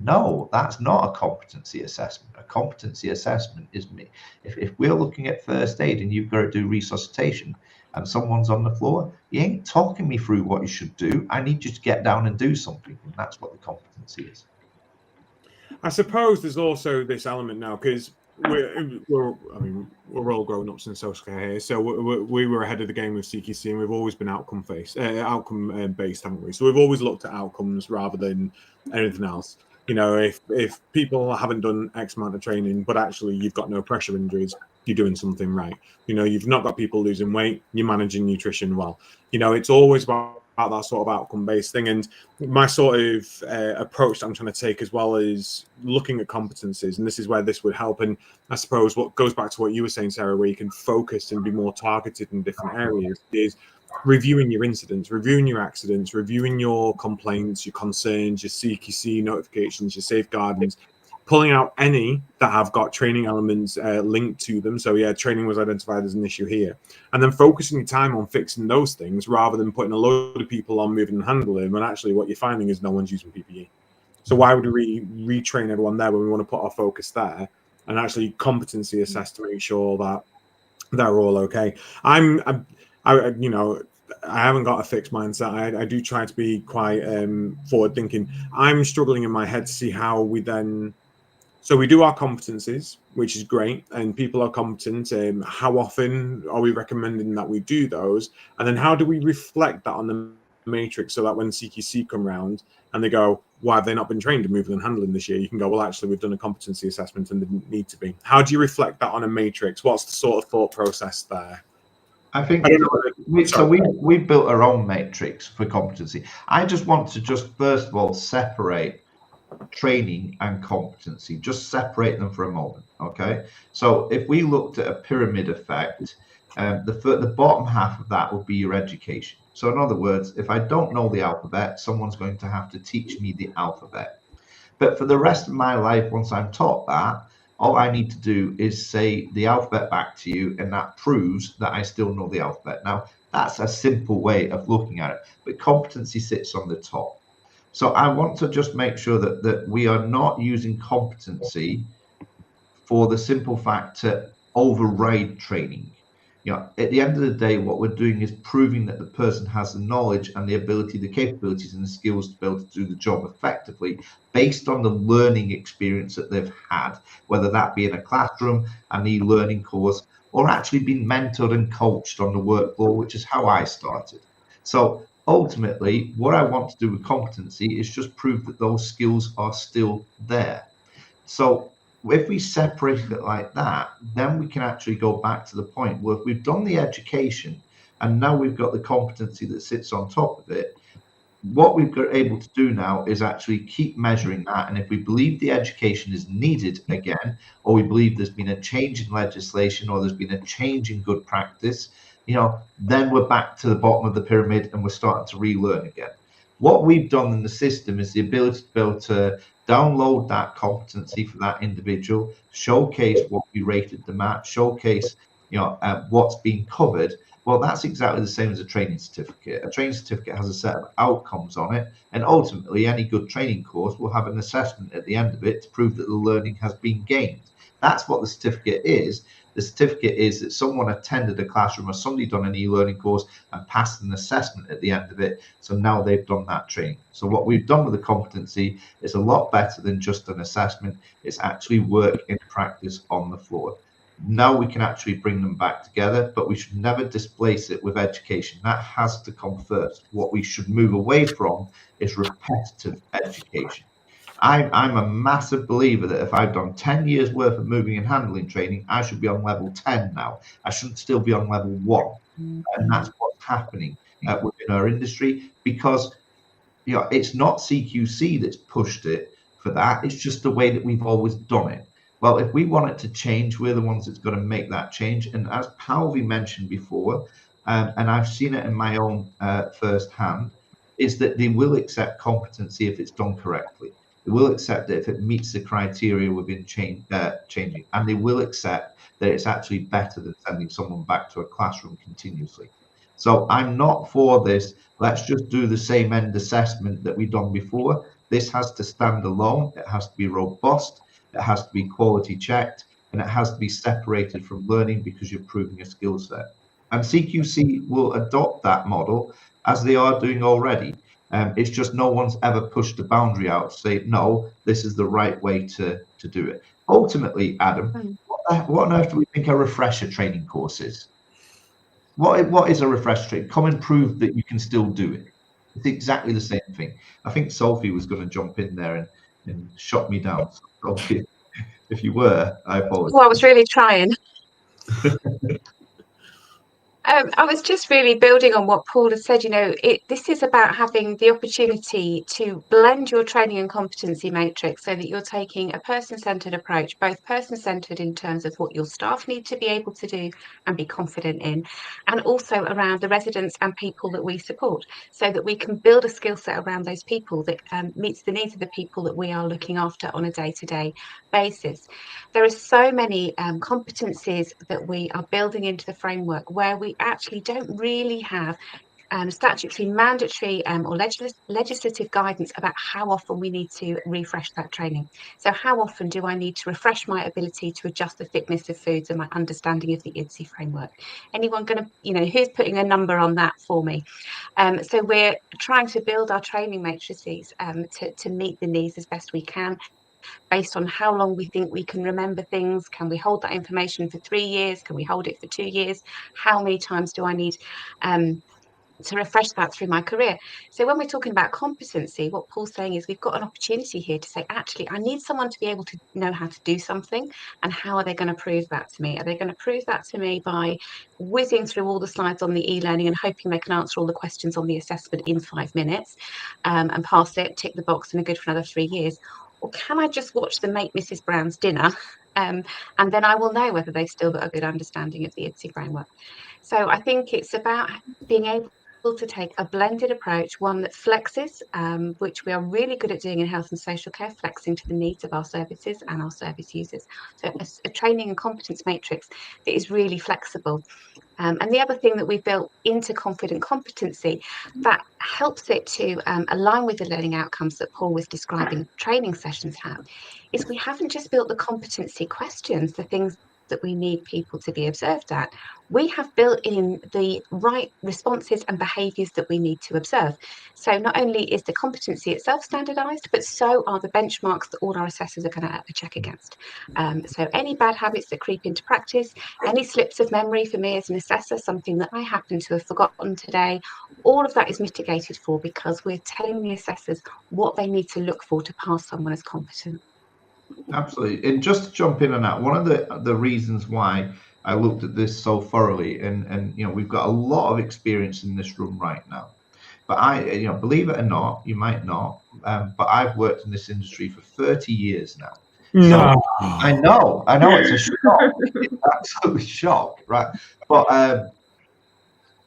No, that's not a competency assessment. A competency assessment is me. If we're looking at first aid and you've got to do resuscitation and someone's on the floor, you ain't talking me through what you should do. I need you to get down and do something. And that's what the competency is. I suppose there's also this element now, because we're all grown ups in social care here, so we were ahead of the game with CQC, and we've always been outcome based, haven't we? So we've always looked at outcomes rather than anything else. You know, if people haven't done X amount of training, but actually you've got no pressure injuries, you're doing something right. You know, you've not got people losing weight, you're managing nutrition well. You know, it's always about that sort of outcome-based thing. And my sort of approach that I'm trying to take as well is looking at competencies, and this is where this would help. And I suppose what goes back to what you were saying, Sarah, where you can focus and be more targeted in different areas, is reviewing your incidents, reviewing your accidents, reviewing your complaints, your concerns, your CQC notifications, your safeguardings, pulling out any that have got training elements linked to them. So yeah, training was identified as an issue here. And then focusing your time on fixing those things rather than putting a load of people on moving and handling, when actually what you're finding is no one's using PPE. So why would we retrain everyone there when we want to put our focus there and actually competency assess to make sure that they're all okay? I haven't got a fixed mindset. I do try to be quite forward thinking. I'm struggling in my head to see how we then. So we do our competencies, which is great, and people are competent. How often are we recommending that we do those? And then how do we reflect that on the matrix so that when CQC come round and they go, why have they not been trained in moving and handling this year? You can go, well, actually, we've done a competency assessment and they didn't need to be. How do you reflect that on a matrix? What's the sort of thought process there? I think we built our own matrix for competency. I just want to first of all separate training and competency, just separate them for a moment. Okay, so if we looked at a pyramid effect, the bottom half of that would be your education. So in other words, if I don't know the alphabet, someone's going to have to teach me the alphabet. But for the rest of my life, once I'm taught that, all I need to do is say the alphabet back to you, and that proves that I still know the alphabet. Now, that's a simple way of looking at it, but competency sits on the top. So I want to just make sure that we are not using competency for the simple fact to override training. You know, at the end of the day, what we're doing is proving that the person has the knowledge and the ability, the capabilities and the skills to be able to do the job effectively based on the learning experience that they've had, whether that be in a classroom, an e-learning course, or actually being mentored and coached on the work floor, which is how I started. So ultimately, what I want to do with competency is just prove that those skills are still there. So if we separate it like that, then we can actually go back to the point where if we've done the education and now we've got the competency that sits on top of it, what we've got able to do now is actually keep measuring that. And if we believe the education is needed again, or we believe there's been a change in legislation or there's been a change in good practice, you know, then we're back to the bottom of the pyramid and we're starting to relearn again. What we've done in the system is the ability to be able to download that competency for that individual, showcase what we rated them at, showcase, you know, what's been covered. Well, that's exactly the same as a training certificate. A training certificate has a set of outcomes on it, and ultimately any good training course will have an assessment at the end of it to prove that the learning has been gained. That's what the certificate is. The certificate is that someone attended a classroom or somebody done an e-learning course and passed an assessment at the end of it. So now they've done that training. So what we've done with the competency is a lot better than just an assessment. It's actually work in practice on the floor. Now we can actually bring them back together, but we should never displace it with education. That has to come first. What we should move away from is repetitive education. I'm a massive believer that if I've done 10 years worth of moving and handling training, I should be on level 10 now. I shouldn't still be on level 1. And that's what's happening within our industry, because it's not CQC that's pushed it for that. It's just the way that we've always done it. Well, if we want it to change, we're the ones that's going to make that change. And as Palvi mentioned before, and I've seen it in my own first hand, is that they will accept competency if it's done correctly. They will accept it if it meets the criteria within changing, and they will accept that it's actually better than sending someone back to a classroom continuously. So I'm not for this. Let's just do the same end assessment that we've done before. This has to stand alone. It has to be robust. It has to be quality checked, and it has to be separated from learning because you're proving a skill set. And CQC will adopt that model as they are doing already. It's just no one's ever pushed the boundary out to say, no, this is the right way to do it. Ultimately, Adam, what on earth do we think a refresher training course is? What is a refresher training? Come and prove that you can still do it. It's exactly the same thing. I think Sophie was going to jump in there and shut me down. So if you were, I apologize. Well, I was really trying. I was just really building on what Paul has said. This is about having the opportunity to blend your training and competency matrix so that you're taking a person-centered approach, both person-centered in terms of what your staff need to be able to do and be confident in, and also around the residents and people that we support, so that we can build a skill set around those people that meets the needs of the people that we are looking after on a day-to-day basis. There are so many competencies that we are building into the framework where we actually don't really have statutory, mandatory or legislative guidance about how often we need to refresh that training. So how often do I need to refresh my ability to adjust the thickness of foods and my understanding of the IDSI framework? Anyone going to, who's putting a number on that for me? So we're trying to build our training matrices to meet the needs as best we can, based on how long we think we can remember things. Can we hold that information for 3 years? Can we hold it for 2 years? How many times do I need to refresh that through my career? So when we're talking about competency, what Paul's saying is we've got an opportunity here to say, actually, I need someone to be able to know how to do something. And how are they going to prove that to me? Are they going to prove that to me by whizzing through all the slides on the e-learning and hoping they can answer all the questions on the assessment in 5 minutes and pass it, tick the box, and are good for another 3 years? Or can I just watch them make Mrs. Brown's dinner and then I will know whether they've still got a good understanding of the IDSI framework? So I think it's about being able to take a blended approach, one that flexes, which we are really good at doing in health and social care, flexing to the needs of our services and our service users. So a training and competence matrix that is really flexible. And the other thing that we've built into Confident Competency that helps it to align with the learning outcomes that Paul was describing training sessions have, is we haven't just built the competency questions, the things that we need people to be observed at. We have built in the right responses and behaviours that we need to observe. So not only is the competency itself standardised, but so are the benchmarks that all our assessors are going to check against. So any bad habits that creep into practice, any slips of memory for me as an assessor, something that I happen to have forgotten today, all of that is mitigated for because we're telling the assessors what they need to look for to pass someone as competent. Absolutely. And just to jump in on that, one of the reasons why I looked at this so thoroughly, and we've got a lot of experience in this room right now. But I believe it or not, you might not, but I've worked in this industry for 30 years now. No. So I know it's a shock. It's absolutely shock, right? But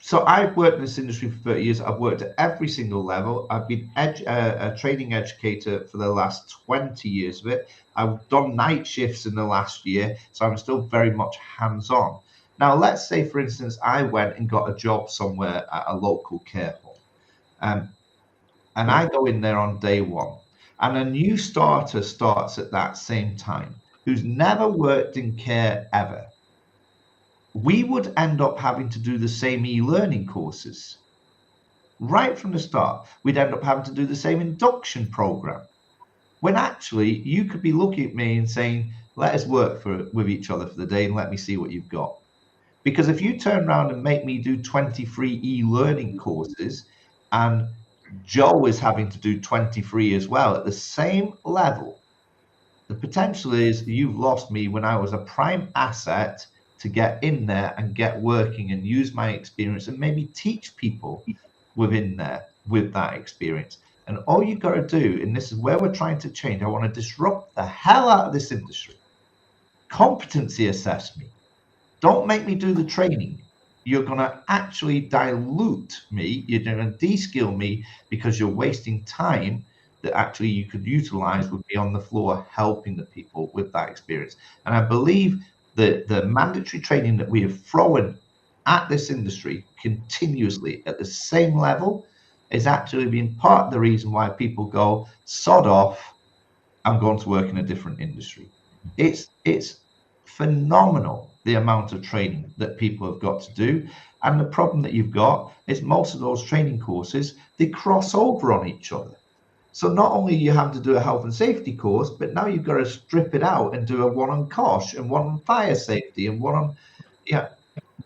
so I've worked in this industry for 30 years. I've worked at every single level. I've been a training educator for the last 20 years of it. I've done night shifts in the last year, so I'm still very much hands-on. Now, let's say, for instance, I went and got a job somewhere at a local care home, and I go in there on day one, and a new starter starts at that same time, who's never worked in care ever. we would end up having to do the same e-learning courses. Right from the start, we'd end up having to do the same induction program. When actually, you could be looking at me and saying, let us work with each other for the day and let me see what you've got. Because if you turn around and make me do 23 e-learning courses and Joe is having to do 23 as well at the same level, the potential is you've lost me when I was a prime asset to get in there and get working and use my experience and maybe teach people within there with that experience. And all you've got to do, and this is where we're trying to change, I want to disrupt the hell out of this industry. Competency assess me. Don't make me do the training. You're going to actually dilute me. You're going to de-skill me because you're wasting time that actually you could utilize with me on the floor helping the people with that experience. And I believe that the mandatory training that we have thrown at this industry continuously at the same level is actually being part of the reason why people go, sod off, I'm going to work in a different industry. It's phenomenal the amount of training that people have got to do. And the problem that you've got is most of those training courses, they cross over on each other. So not only you have to do a health and safety course, but now you've got to strip it out and do a one on COSH and one on fire safety and one on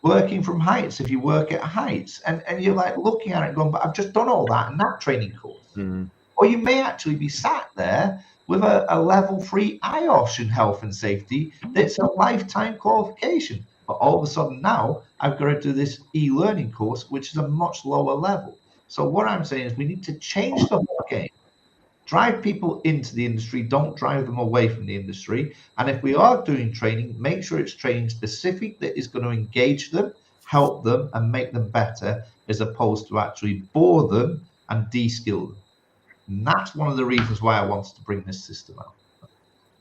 working from heights if you work at heights. And you're like looking at it going, but I've just done all that in that training course. Mm-hmm. Or you may actually be sat there with a level 3 IOSH in health and safety that's a lifetime qualification. But all of a sudden now I've got to do this e-learning course, which is a much lower level. So what I'm saying is we need to change the whole game. Drive people into the industry, don't drive them away from the industry. And if we are doing training, make sure it's training specific that is going to engage them, help them, and make them better, as opposed to actually bore them and de-skill them. And that's one of the reasons why I wanted to bring this system out.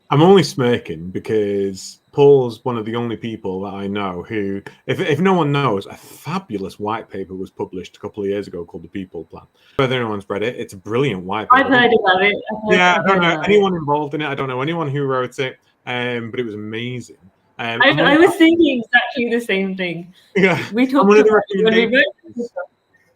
I'm only smirking because Paul's one of the only people that I know who, if no one knows, a fabulous white paper was published a couple of years ago called The People Plan. Whether anyone's read it, it's a brilliant white paper. I've heard about it. I don't know anyone involved in it. I don't know anyone who wrote it, but it was amazing. I was thinking exactly the same thing. Yeah, we talked about it when we wrote.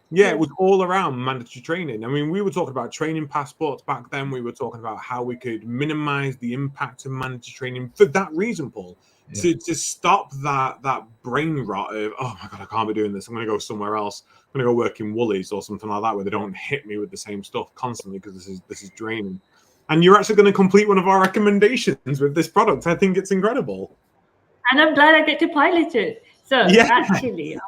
Yeah, it was all around mandatory training. I mean, we were talking about training passports back then. We were talking about how we could minimize the impact of mandatory training for that reason, Paul, to stop that brain rot of, oh my God, I can't be doing this. I'm going to go somewhere else. I'm going to go work in Woolies or something like that where they don't hit me with the same stuff constantly because this is draining. And you're actually going to complete one of our recommendations with this product. I think it's incredible. And I'm glad I get to pilot it. So actually,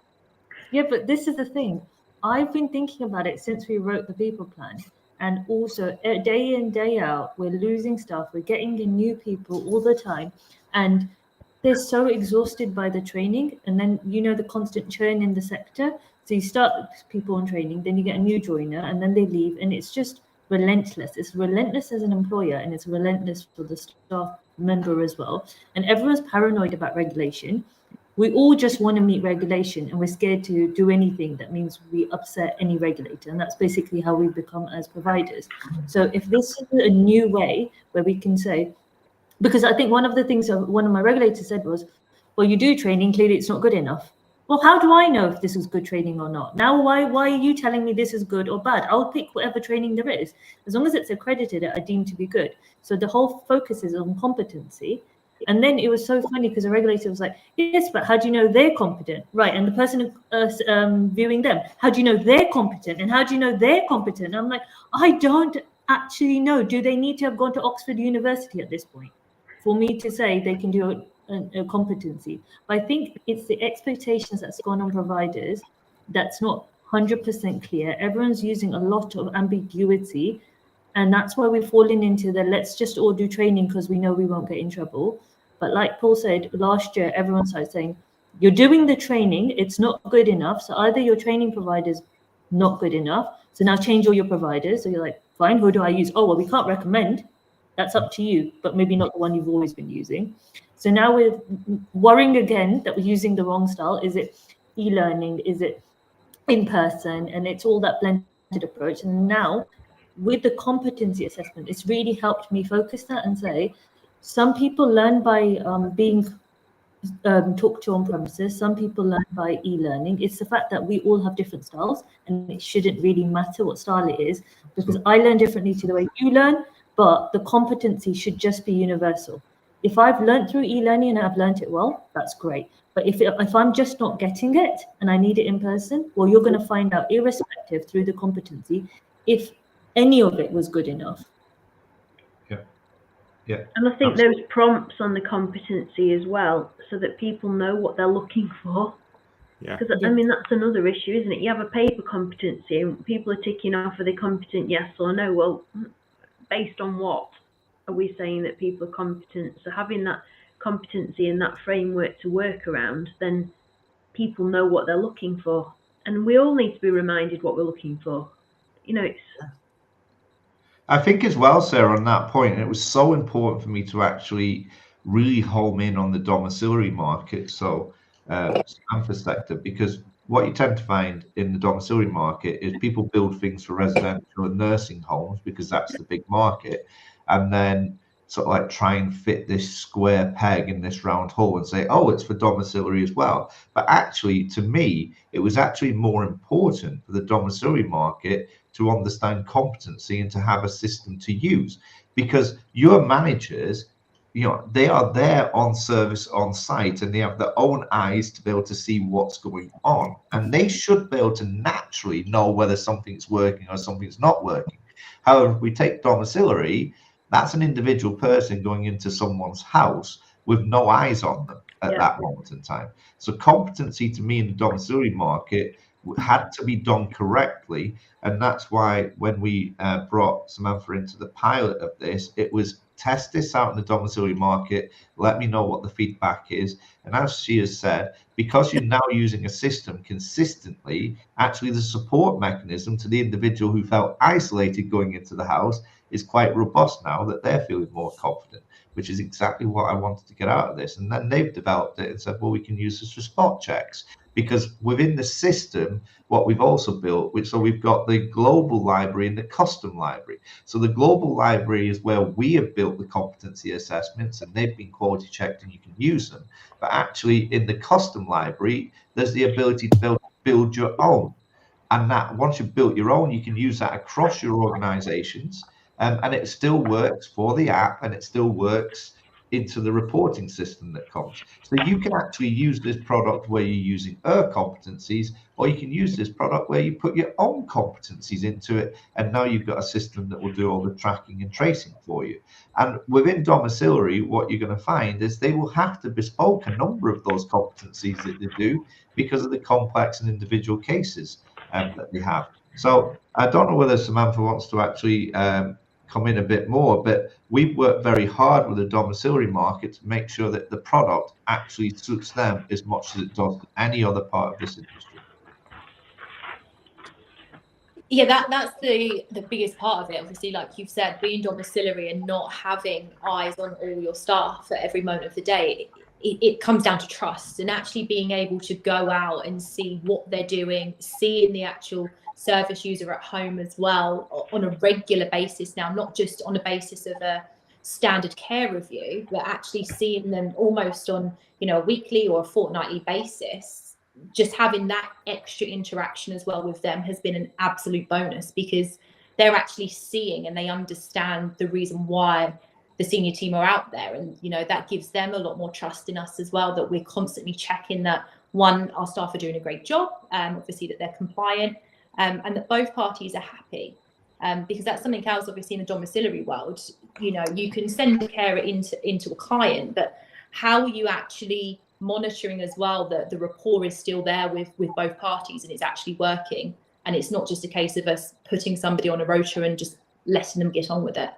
but this is the thing. I've been thinking about it since we wrote the People Plan, and also day in, day out, we're losing staff, we're getting in new people all the time, and they're so exhausted by the training, and then the constant churn in the sector. So you start people on training, then you get a new joiner, and then they leave, and it's just relentless. It's relentless as an employer, and it's relentless for the staff member as well. And everyone's paranoid about regulation. We all just want to meet regulation, and we're scared to do anything that means we upset any regulator. And that's basically how we become as providers. So if this is a new way where we can say, because I think one of the things one of my regulators said was, well, you do training, clearly it's not good enough. Well, how do I know if this is good training or not? Now, why are you telling me this is good or bad? I'll pick whatever training there is, as long as it's accredited, I deem to be good. So the whole focus is on competency. And then it was so funny because the regulator was like, yes, but how do you know they're competent? Right. And the person viewing them, how do you know they're competent? And how do you know they're competent? And I'm like, I don't actually know. Do they need to have gone to Oxford University at this point for me to say they can do a competency? But I think it's the expectations that's gone on providers that's not 100% clear. Everyone's using a lot of ambiguity. And that's why we've fallen into the let's just all do training because we know we won't get in trouble. But like Paul said, last year, everyone started saying, you're doing the training, it's not good enough. So either your training provider's not good enough. So now change all your providers. So you're like, fine, who do I use? Oh, well, we can't recommend. That's up to you, but maybe not the one you've always been using. So now we're worrying again that we're using the wrong style. Is it e-learning? Is it in person? And it's all that blended approach. And now with the competency assessment, it's really helped me focus that and say, some people learn by being talk to on premises. Some people learn by e-learning. It's the fact that we all have different styles, and it shouldn't really matter what style it is, because I learn differently to the way you learn, but the competency should just be universal. If I've learned through e-learning and I've learned it well, that's great. But if I'm just not getting it and I need it in person, well, you're going to find out irrespective through the competency if any of it was good enough. Yeah. And I think those prompts on the competency as well, so that people know what they're looking for. Because I mean, that's another issue, isn't it? You have a paper competency and people are ticking off, are they competent, yes or no? Well, based on what are we saying that people are competent? So having that competency and that framework to work around, then people know what they're looking for. And we all need to be reminded what we're looking for. You know, it's... I think as well, Sarah, on that point, it was so important for me to actually really home in on the domiciliary market, so Samantha sector, because what you tend to find in the domiciliary market is people build things for residential and nursing homes because that's the big market, and then sort of like try and fit this square peg in this round hole and say, oh, it's for domiciliary as well. But actually, to me, it was actually more important for the domiciliary market to understand competency and to have a system to use, because your managers, you know, they are there on service on site and they have their own eyes to be able to see what's going on, and they should be able to naturally know whether something's working or something's not working. However, if we take domiciliary, that's an individual person going into someone's house with no eyes on them at that moment in time. So competency to me in the domiciliary market had to be done correctly, and that's why when we brought Samantha into the pilot of this, it was test this out in the domiciliary market, let me know what the feedback is. And as she has said, because you're now using a system consistently, actually the support mechanism to the individual who felt isolated going into the house is quite robust now, that they're feeling more confident, which is exactly what I wanted to get out of this. And then they've developed it and said, well, we can use this for spot checks, because within the system, what we've also built, so we've got the global library and the custom library. So the global library is where we have built the competency assessments and they've been quality checked and you can use them. But actually in the custom library, there's the ability to build your own. And that once you've built your own, you can use that across your organizations. And it still works for the app, and it still works into the reporting system that comes. So you can actually use this product where you're using her competencies, or you can use this product where you put your own competencies into it, and now you've got a system that will do all the tracking and tracing for you. And within domiciliary, what you're going to find is they will have to bespoke a number of those competencies that they do because of the complex and individual cases that they have. So I don't know whether Samantha wants to actually come in a bit more, but we've worked very hard with the domiciliary market to make sure that the product actually suits them as much as it does any other part of this industry. Yeah, that's the biggest part of it. Obviously, like you've said, being domiciliary and not having eyes on all your staff at every moment of the day, it comes down to trust and actually being able to go out and see what they're doing, seeing the actual service user at home as well on a regular basis now, not just on a basis of a standard care review, but actually seeing them almost on, you know, a weekly or a fortnightly basis. Just having that extra interaction as well with them has been an absolute bonus, because they're actually seeing and they understand the reason why the senior team are out there, and you know that gives them a lot more trust in us as well, that we're constantly checking that, one, our staff are doing a great job, obviously that they're compliant, and that both parties are happy, because that's something else obviously in the domiciliary world. You know, you can send the carer into a client, but how are you actually monitoring as well that the rapport is still there with both parties and it's actually working, and it's not just a case of us putting somebody on a rota and just letting them get on with it.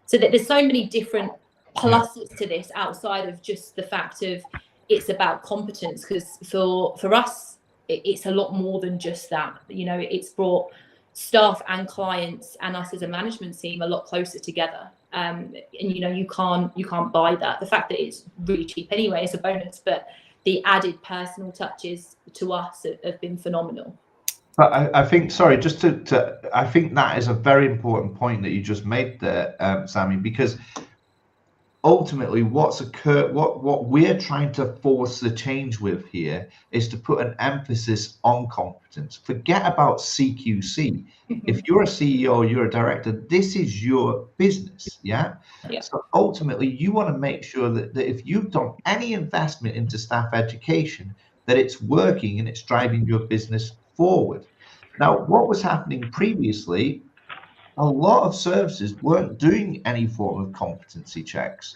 So that there's so many different pluses to this outside of just the fact of it's about competence, because for us it's a lot more than just that. You know, it's brought staff and clients and us as a management team a lot closer together, and you know, you can't buy that. The fact that it's really cheap anyway is a bonus, but the added personal touches to us have been phenomenal. But I think, sorry, just I think that is a very important point that you just made there, Sammy, because ultimately what's occurred, what we're trying to force the change with here is to put an emphasis on competence. Forget about CQC. If you're a CEO, you're a director, this is your business. Yeah. So ultimately you want to make sure that if you've done any investment into staff education, that it's working and it's driving your business forward. Now, what was happening previously, a lot of services weren't doing any form of competency checks.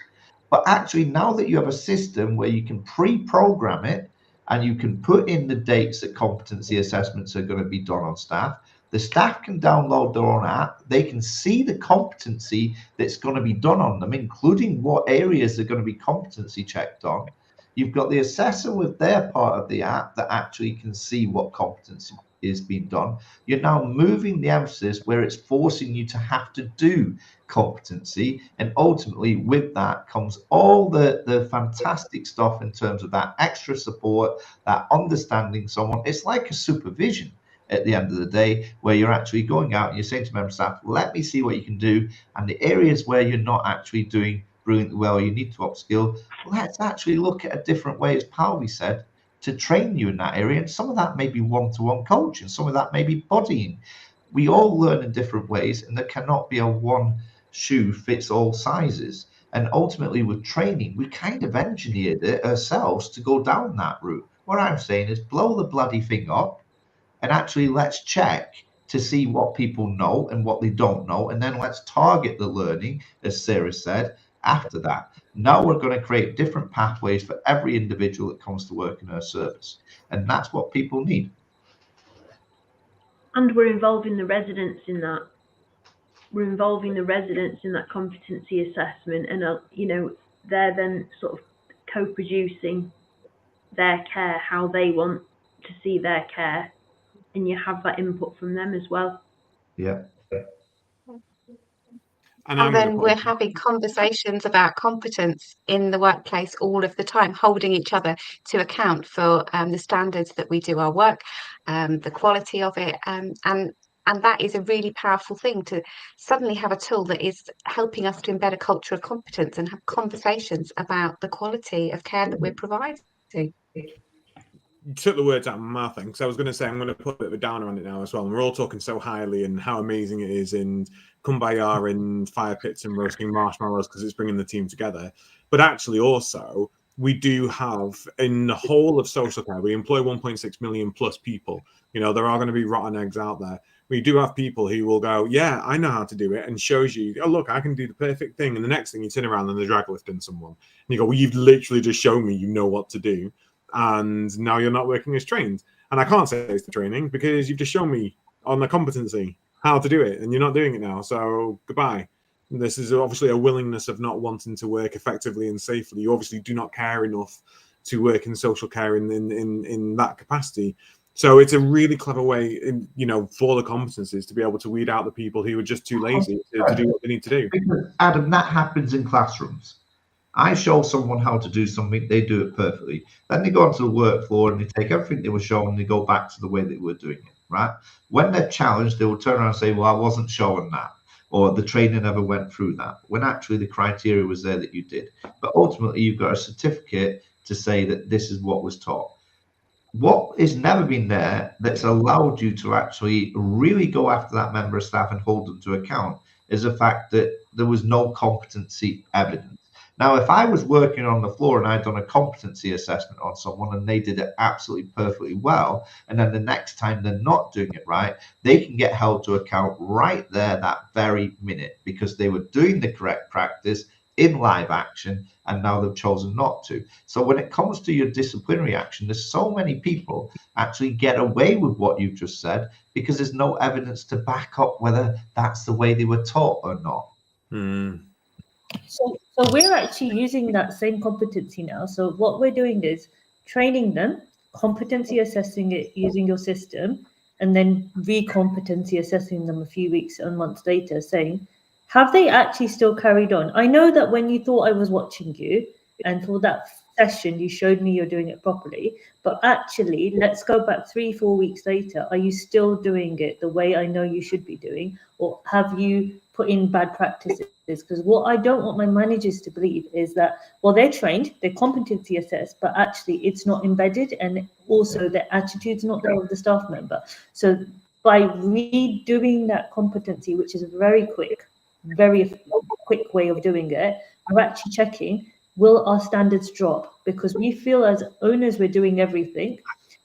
But actually, now that you have a system where you can pre-program it and you can put in the dates that competency assessments are going to be done on staff, the staff can download their own app. They can see the competency that's going to be done on them, including what areas are going to be competency checked on. You've got the assessor with their part of the app that actually can see what competency is being done. You're now moving the emphasis where it's forcing you to have to do competency, and ultimately with that comes all the fantastic stuff in terms of that extra support, that understanding someone. It's like a supervision at the end of the day, where you're actually going out and you're saying to member staff, let me see what you can do, and the areas where you're not actually doing brilliantly well, you need to upskill, let's actually look at a different way, as Palvi said, to train you in that area. And some of that may be one-to-one coaching, some of that may be bodying. We all learn in different ways, and there cannot be a one shoe fits all sizes. And ultimately with training, we kind of engineered it ourselves to go down that route. What I'm saying is blow the bloody thing up and actually let's check to see what people know and what they don't know. And then let's target the learning, as Sarah said, after that. Now we're going to create different pathways for every individual that comes to work in our service. And that's what people need. And we're involving the residents in that. We're involving the residents in that competency assessment, and you know, they're then sort of co-producing their care, how they want to see their care, and you have that input from them as well. Yeah. And then we're having conversations about competence in the workplace all of the time, holding each other to account for the standards that we do our work, the quality of it, and that is a really powerful thing, to suddenly have a tool that is helping us to embed a culture of competence and have conversations about the quality of care that we're providing. You took the words out of my mouth, because I was going to say I'm going to put a bit of a downer on it now as well. And we're all talking so highly and how amazing it is in kumbaya and fire pits and roasting marshmallows because it's bringing the team together. But actually also, we do have, in the whole of social care, we employ 1.6 million plus people. You know, there are going to be rotten eggs out there. We do have people who will go, yeah, I know how to do it, and shows you, oh, look, I can do the perfect thing. And the next thing you turn around and they're drag lifting someone. And you go, well, you've literally just shown me you know what to do. And now you're not working as trained. And I can't say it's the training because you've just shown me on the competency how to do it, and you're not doing it now. So goodbye. This is obviously a willingness of not wanting to work effectively and safely. You obviously do not care enough to work in social care in that capacity. So it's a really clever way, you know, for the competencies to be able to weed out the people who are just too lazy to do what they need to do. Adam, that happens in classrooms. I show someone how to do something, they do it perfectly. Then they go onto the work floor and they take everything they were shown and they go back to the way they were doing it, right? When they're challenged, they will turn around and say, well, I wasn't shown that, or the trainer never went through that, when actually the criteria was there that you did. But ultimately, you've got a certificate to say that this is what was taught. What has never been there that's allowed you to actually really go after that member of staff and hold them to account is the fact that there was no competency evidence. Now, if I was working on the floor and I'd done a competency assessment on someone and they did it absolutely perfectly well, and then the next time they're not doing it right, they can get held to account right there that very minute because they were doing the correct practice in live action and now they've chosen not to. So when it comes to your disciplinary action, there's so many people actually get away with what you've just said because there's no evidence to back up whether that's the way they were taught or not. So we're actually using that same competency now. So what we're doing is training them, competency assessing it using your system, and then re-competency assessing them a few weeks and months later, saying, have they actually still carried on? I know that when you thought I was watching you and for that session, you showed me you're doing it properly, but actually, let's go back 3-4 weeks later. Are you still doing it the way I know you should be doing? Or have you put in bad practices, because what I don't want my managers to believe is that, well, they're trained, they're competency assessed, but actually it's not embedded, and also the attitude's not there of the staff member. So by redoing that competency, which is a very quick way of doing it, we're actually checking, will our standards drop? Because we feel as owners we're doing everything,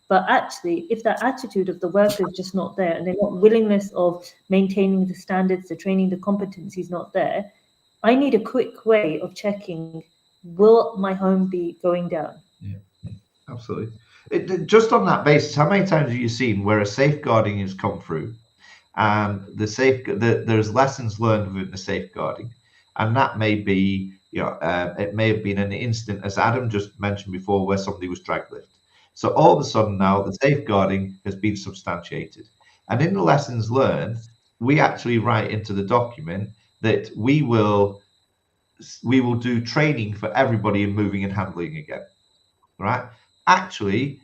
but actually, if that attitude of the worker is just not there, and they're not willingness of maintaining the standards, the training, the competency is not there, I need a quick way of checking, will my home be going down? Yeah, absolutely. Just on that basis, how many times have you seen where a safeguarding has come through, and there's lessons learned within the safeguarding, and that may be, it may have been an incident, as Adam just mentioned before, where somebody was drag lifted. So all of a sudden now the safeguarding has been substantiated. And in the lessons learned, we actually write into the document that we will do training for everybody in moving and handling again, right? Actually,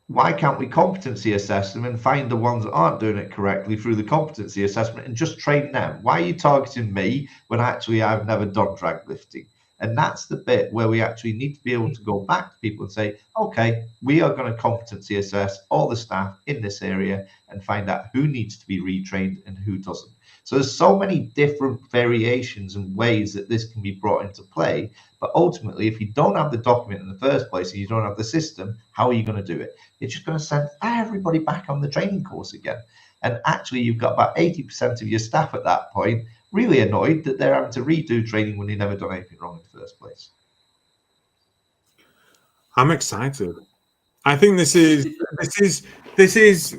why can't we competency assess them and find the ones that aren't doing it correctly through the competency assessment and just train them? Why are you targeting me when actually I've never done drag lifting? And that's the bit where we actually need to be able to go back to people and say, okay, we are going to competency assess all the staff in this area and find out who needs to be retrained and who doesn't. So there's so many different variations and ways that this can be brought into play. But ultimately, if you don't have the document in the first place and you don't have the system, how are you going to do it? It's just going to send everybody back on the training course again. And actually, you've got about 80% of your staff at that point really annoyed that they're having to redo training when they've never done anything wrong in the first place. I'm excited. I think this is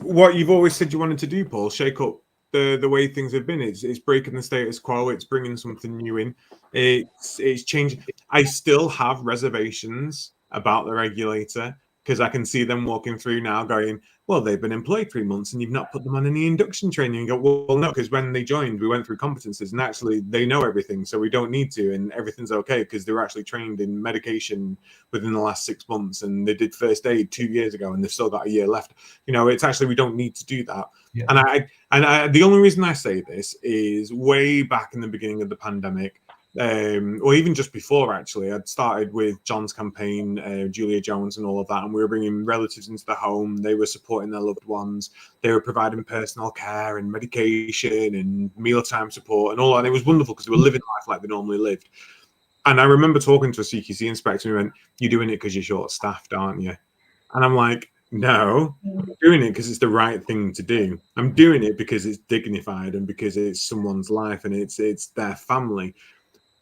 what you've always said you wanted to do, Paul. Shake up the way things have been. It's breaking the status quo. It's bringing something new in. It's changing. I still have reservations about the regulator, because I can see them walking through now going, well, they've been employed 3 months and you've not put them on any induction training. And go, well, no, because when they joined, we went through competencies and actually they know everything. So we don't need to, and everything's okay because they were actually trained in medication within the last 6 months, and they did first aid 2 years ago and they've still got a year left. It's actually, we don't need to do that. Yeah. And I the only reason I say this is way back in the beginning of the pandemic, or even just before, actually, I'd started with John's campaign, Julia Jones and all of that, and we were bringing relatives into the home. They were supporting their loved ones. They were providing personal care and medication and mealtime support and all that. And it was wonderful because they were living life like they normally lived. And I remember talking to a CQC inspector who went, "You're doing it because you're short-staffed, aren't you?" And I'm like, no, I'm doing it because it's the right thing to do. I'm doing it because it's dignified and because it's someone's life and it's their family.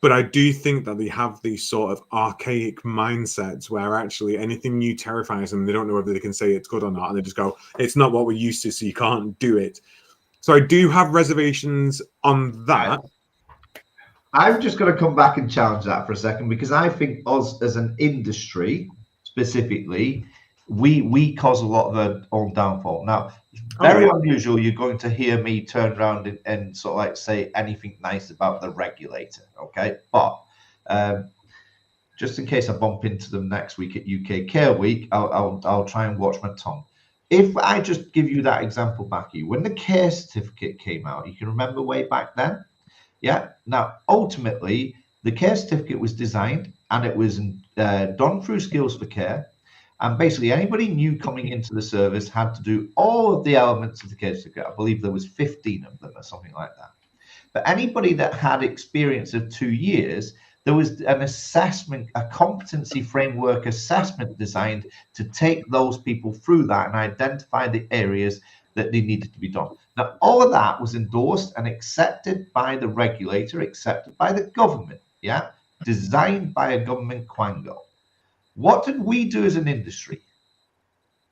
But I do think that they have these sort of archaic mindsets where actually anything new terrifies them. They don't know whether they can say it's good or not. And they just go, it's not what we're used to, so you can't do it. So I do have reservations on that. I'm just going to come back and challenge that for a second, because I think us as an industry specifically, we cause a lot of our own downfall. Now, very unusual you're going to hear me turn around and sort of like say anything nice about the regulator, okay? But just in case I bump into them next week at UK Care Week, I'll try and watch my tongue. If I just give you that example back, when the care certificate came out, you can remember way back then? Yeah. Now, ultimately, the care certificate was designed and it was done through Skills for Care. And basically, anybody new coming into the service had to do all of the elements of the care certificate. I believe there was 15 of them or something like that. But anybody that had experience of 2 years, there was an assessment, a competency framework assessment designed to take those people through that and identify the areas that they needed to be done. Now, all of that was endorsed and accepted by the regulator, accepted by the government, yeah, designed by a government quango. What did we do as an industry?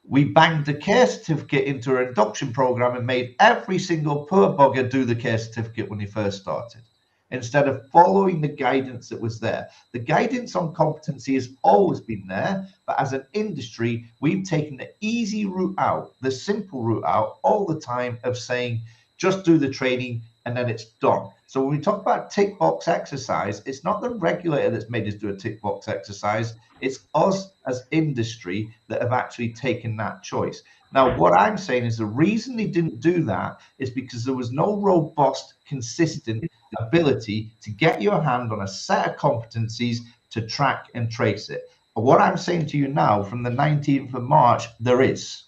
We banged the care certificate into our induction program and made every single poor bugger do the care certificate when he first started, instead of following the guidance that was there. The guidance on competency has always been there, but as an industry, we've taken the easy route out, the simple route out all the time of saying, just do the training and then it's done. So when we talk about tick box exercise, it's not the regulator that's made us do a tick box exercise. It's us as industry that have actually taken that choice. Now, what I'm saying is the reason they didn't do that is because there was no robust, consistent ability to get your hand on a set of competencies to track and trace it. And what I'm saying to you now, from the 19th of March, there is.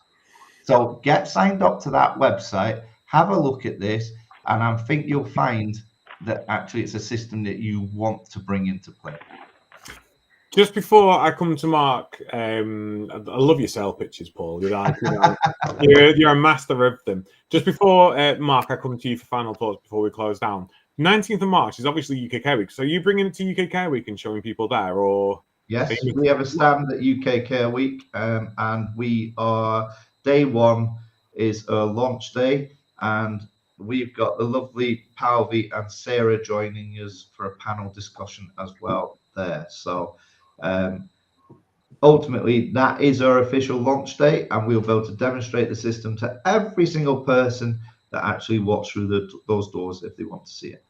So get signed up to that website, have a look at this, and I think you'll find that actually it's a system that you want to bring into play. Just before I come to Mark, I love your sale pitches, Paul. You're like, you're a master of them. Just before Mark, I come to you for final thoughts before we close down. 19th of March is obviously UK Care Week. So are you bringing it to UK Care Week and showing people there, or? Yes, we have a stand at UK Care Week, and we are, day one is a launch day, and we've got the lovely Palvi and Sarah joining us for a panel discussion as well there. So ultimately, that is our official launch day, and we'll be able to demonstrate the system to every single person that actually walks through those doors if they want to see it.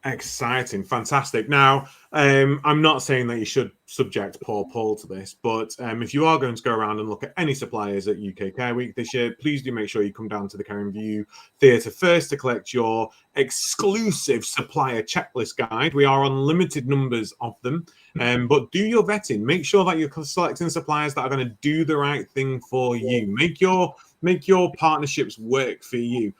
Exciting, fantastic. Now, I'm not saying that you should subject Paul to this, but if you are going to go around and look at any suppliers at UK Care Week this year, please do make sure you come down to the Care and View Theatre first to collect your exclusive supplier checklist guide. We are on limited numbers of them, but do your vetting. Make sure that you're selecting suppliers that are going to do the right thing for you. Make your partnerships work for you.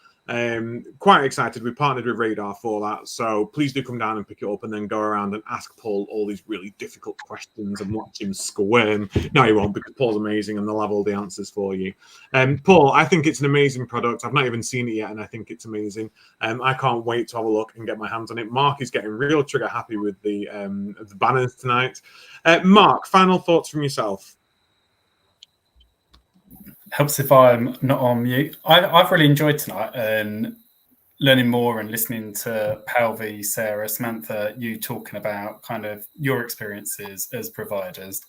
Quite excited. We partnered with Radar for that, so please do come down and pick it up and then go around and ask Paul all these really difficult questions and watch him squirm. No, he won't, because Paul's amazing and they'll have all the answers for you. Paul, I think it's an amazing product. I've not even seen it yet and I think it's amazing. I can't wait to have a look and get my hands on it. Mark is getting real trigger happy with the banners tonight. Mark, final thoughts from yourself? Helps if I'm not on mute. I've really enjoyed tonight and learning more and listening to Palvi, Sarah, Samantha, you talking about kind of your experiences as providers.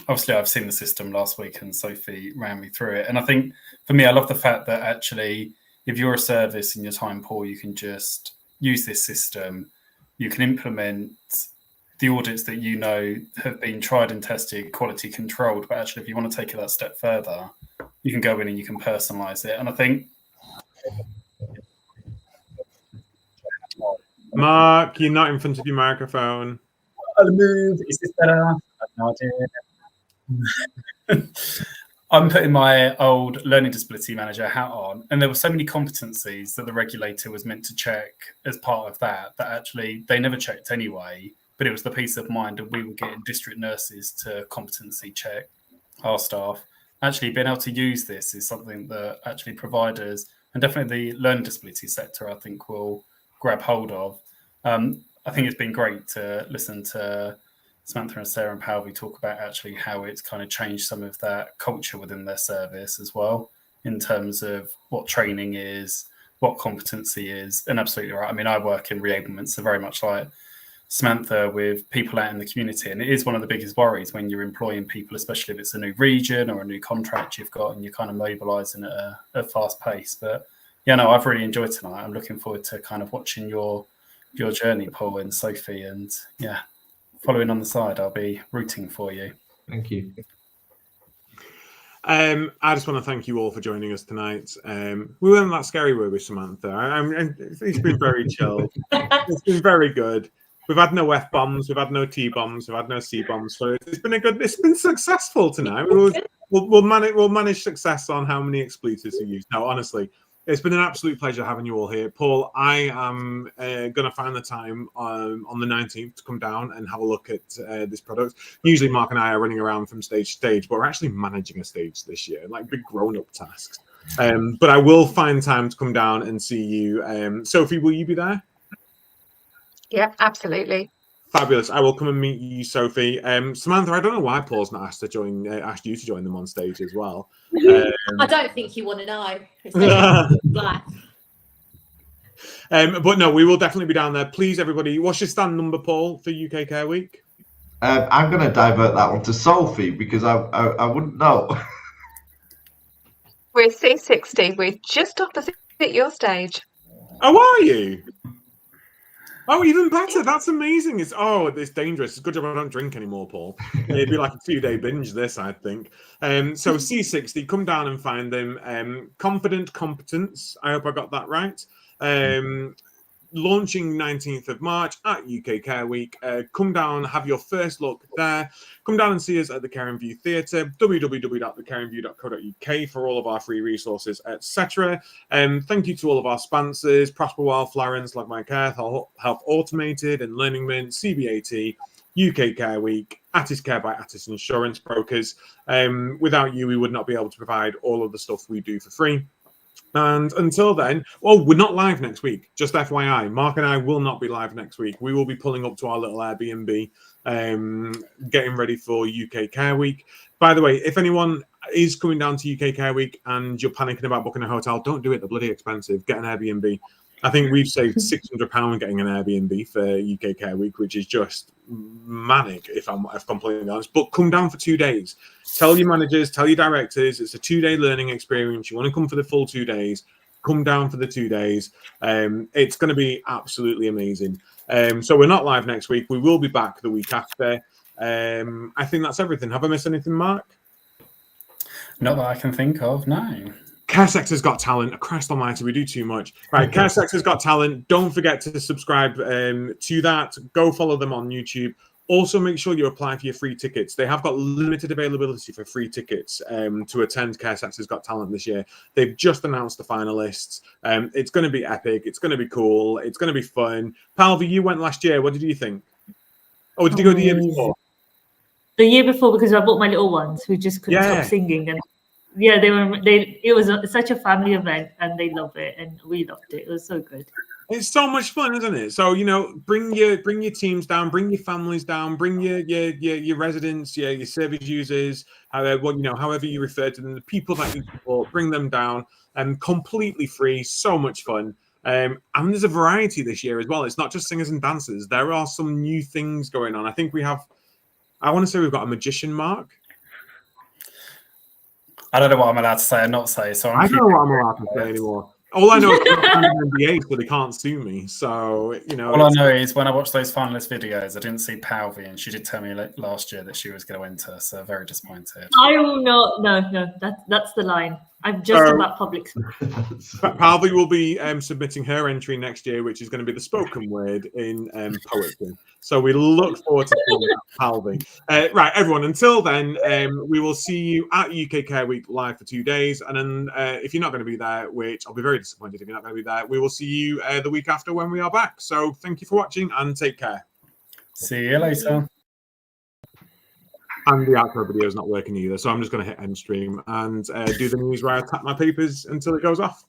Obviously, I've seen the system last week and Sophie ran me through it. And I think for me, I love the fact that actually, if you're a service and your time poor, you can just use this system. You can implement the audits that you know have been tried and tested, quality controlled. But actually, if you want to take it that step further, you can go in and you can personalize it. And I think, Mark, you're not in front of your microphone. I'll move. Is this better? I have no idea. I'm putting my old learning disability manager hat on, and there were so many competencies that the regulator was meant to check as part of that actually they never checked anyway. But it was the peace of mind that we were getting district nurses to competency check our staff. Actually, being able to use this is something that actually providers and definitely the learning disability sector, I think, will grab hold of. I think it's been great to listen to Samantha and Sarah and Palvi talk about actually how it's kind of changed some of that culture within their service as well, in terms of what training is, what competency is. And absolutely right. I mean, I work in reablement, so very much like Samantha, with people out in the community, and it is one of the biggest worries when you're employing people, especially if it's a new region or a new contract you've got and you're kind of mobilizing at a fast pace. But yeah, no, I've really enjoyed tonight. I'm looking forward to kind of watching your journey, Paul and Sophie, and yeah, following on the side. I'll be rooting for you. Thank you. I just want to thank you all for joining us tonight. We weren't that scary, were we, Samantha? It's been very chill. It's been very good. We've had no F-bombs, we've had no T-bombs, we've had no C-bombs. So it's been successful tonight. We'll manage success on how many expletives we use. No, honestly, it's been an absolute pleasure having you all here. Paul, I am going to find the time on the 19th to come down and have a look at this product. Usually Mark and I are running around from stage to stage, but we're actually managing a stage this year, like big grown-up tasks. But I will find time to come down and see you. Sophie, will you be there? Yeah, absolutely. Fabulous. I will come and meet you, Sophie. Samantha, I don't know why Paul's not asked you to join them on stage as well. I don't think you want to know. But no, we will definitely be down there. Please, everybody, what's your stand number, Paul, for UK Care Week? I'm going to divert that one to Sophie because I wouldn't know. We're C60. We're just opposite your stage. Oh, are you? Oh, even better. That's amazing. It's dangerous. It's a good job I don't drink anymore, Paul. It'd be like a 2-day binge, this, I think. So C60, come down and find them. Confident Competence. I hope I got that right. Launching 19th of March at UK Care Week. Come down, have your first look there. Come down and see us at the Care and View Theatre, www.thecareandview.co.uk for all of our free resources, etc. Thank you to all of our sponsors, Prosper Well, Florence, Like My Care, Health Automated, and Learning Mint, CBAT, UK Care Week, Attis Care by Attis Insurance Brokers. Without you, we would not be able to provide all of the stuff we do for free. And until then, we're not live next week. Just FYI, Mark and I will not be live next week. We will be pulling up to our little Airbnb, getting ready for UK Care Week. By the way, if anyone is coming down to UK Care Week and you're panicking about booking a hotel, don't do it. They're bloody expensive. Get an Airbnb. I think we've saved £600 getting an Airbnb for UK Care Week, which is just manic, if I'm completely honest. But come down for 2 days. Tell your managers, tell your directors, it's a 2-day learning experience. You want to come for the full 2 days, come down for the 2 days. It's going to be absolutely amazing. So we're not live next week. We will be back the week after. I think that's everything. Have I missed anything, Mark? Not that I can think of, no. Care Sector's Got Talent. Christ almighty, we do too much. Right, Care Sector's Got Talent. Don't forget to subscribe to that. Go follow them on YouTube. Also, make sure you apply for your free tickets. They have got limited availability for free tickets to attend Care Sector's Got Talent this year. They've just announced the finalists. It's going to be epic. It's going to be cool. It's going to be fun. Palvi, you went last year. What did you think? Oh, did you go the year before? The year before, because I bought my little ones who just couldn't stop singing, and yeah, it was such a family event, and they love it, and we loved it. It was so good. It's so much fun, isn't it? So, bring your teams down, bring your families down, bring your residents, your service users, however you refer to them, the people that you support, bring them down, and completely free. So much fun. And there's a variety this year as well. It's not just singers and dancers. There are some new things going on. I think I want to say we've got a magician, Mark. I don't know what I'm allowed to say and not say. So I don't know what I'm allowed to say anymore. All I know is I'm an NBA, so they can't sue me. So, all I know is when I watched those finalist videos, I didn't see Palvi, and she did tell me last year that she was going to enter. So very disappointed. I will not. No, that's the line. I'm just about public. Palvi will be submitting her entry next year, which is going to be the spoken word in poetry. So we look forward to seeing that, Palvi. Right, everyone. Until then, we will see you at UK Care Week live for 2 days, and then if you're not going to be there, which I'll be very disappointed if you're not going to be there, we will see you the week after when we are back. So thank you for watching and take care. See you later. And the outro video is not working either, so I'm just going to hit end stream and do the news where I tap my papers until it goes off.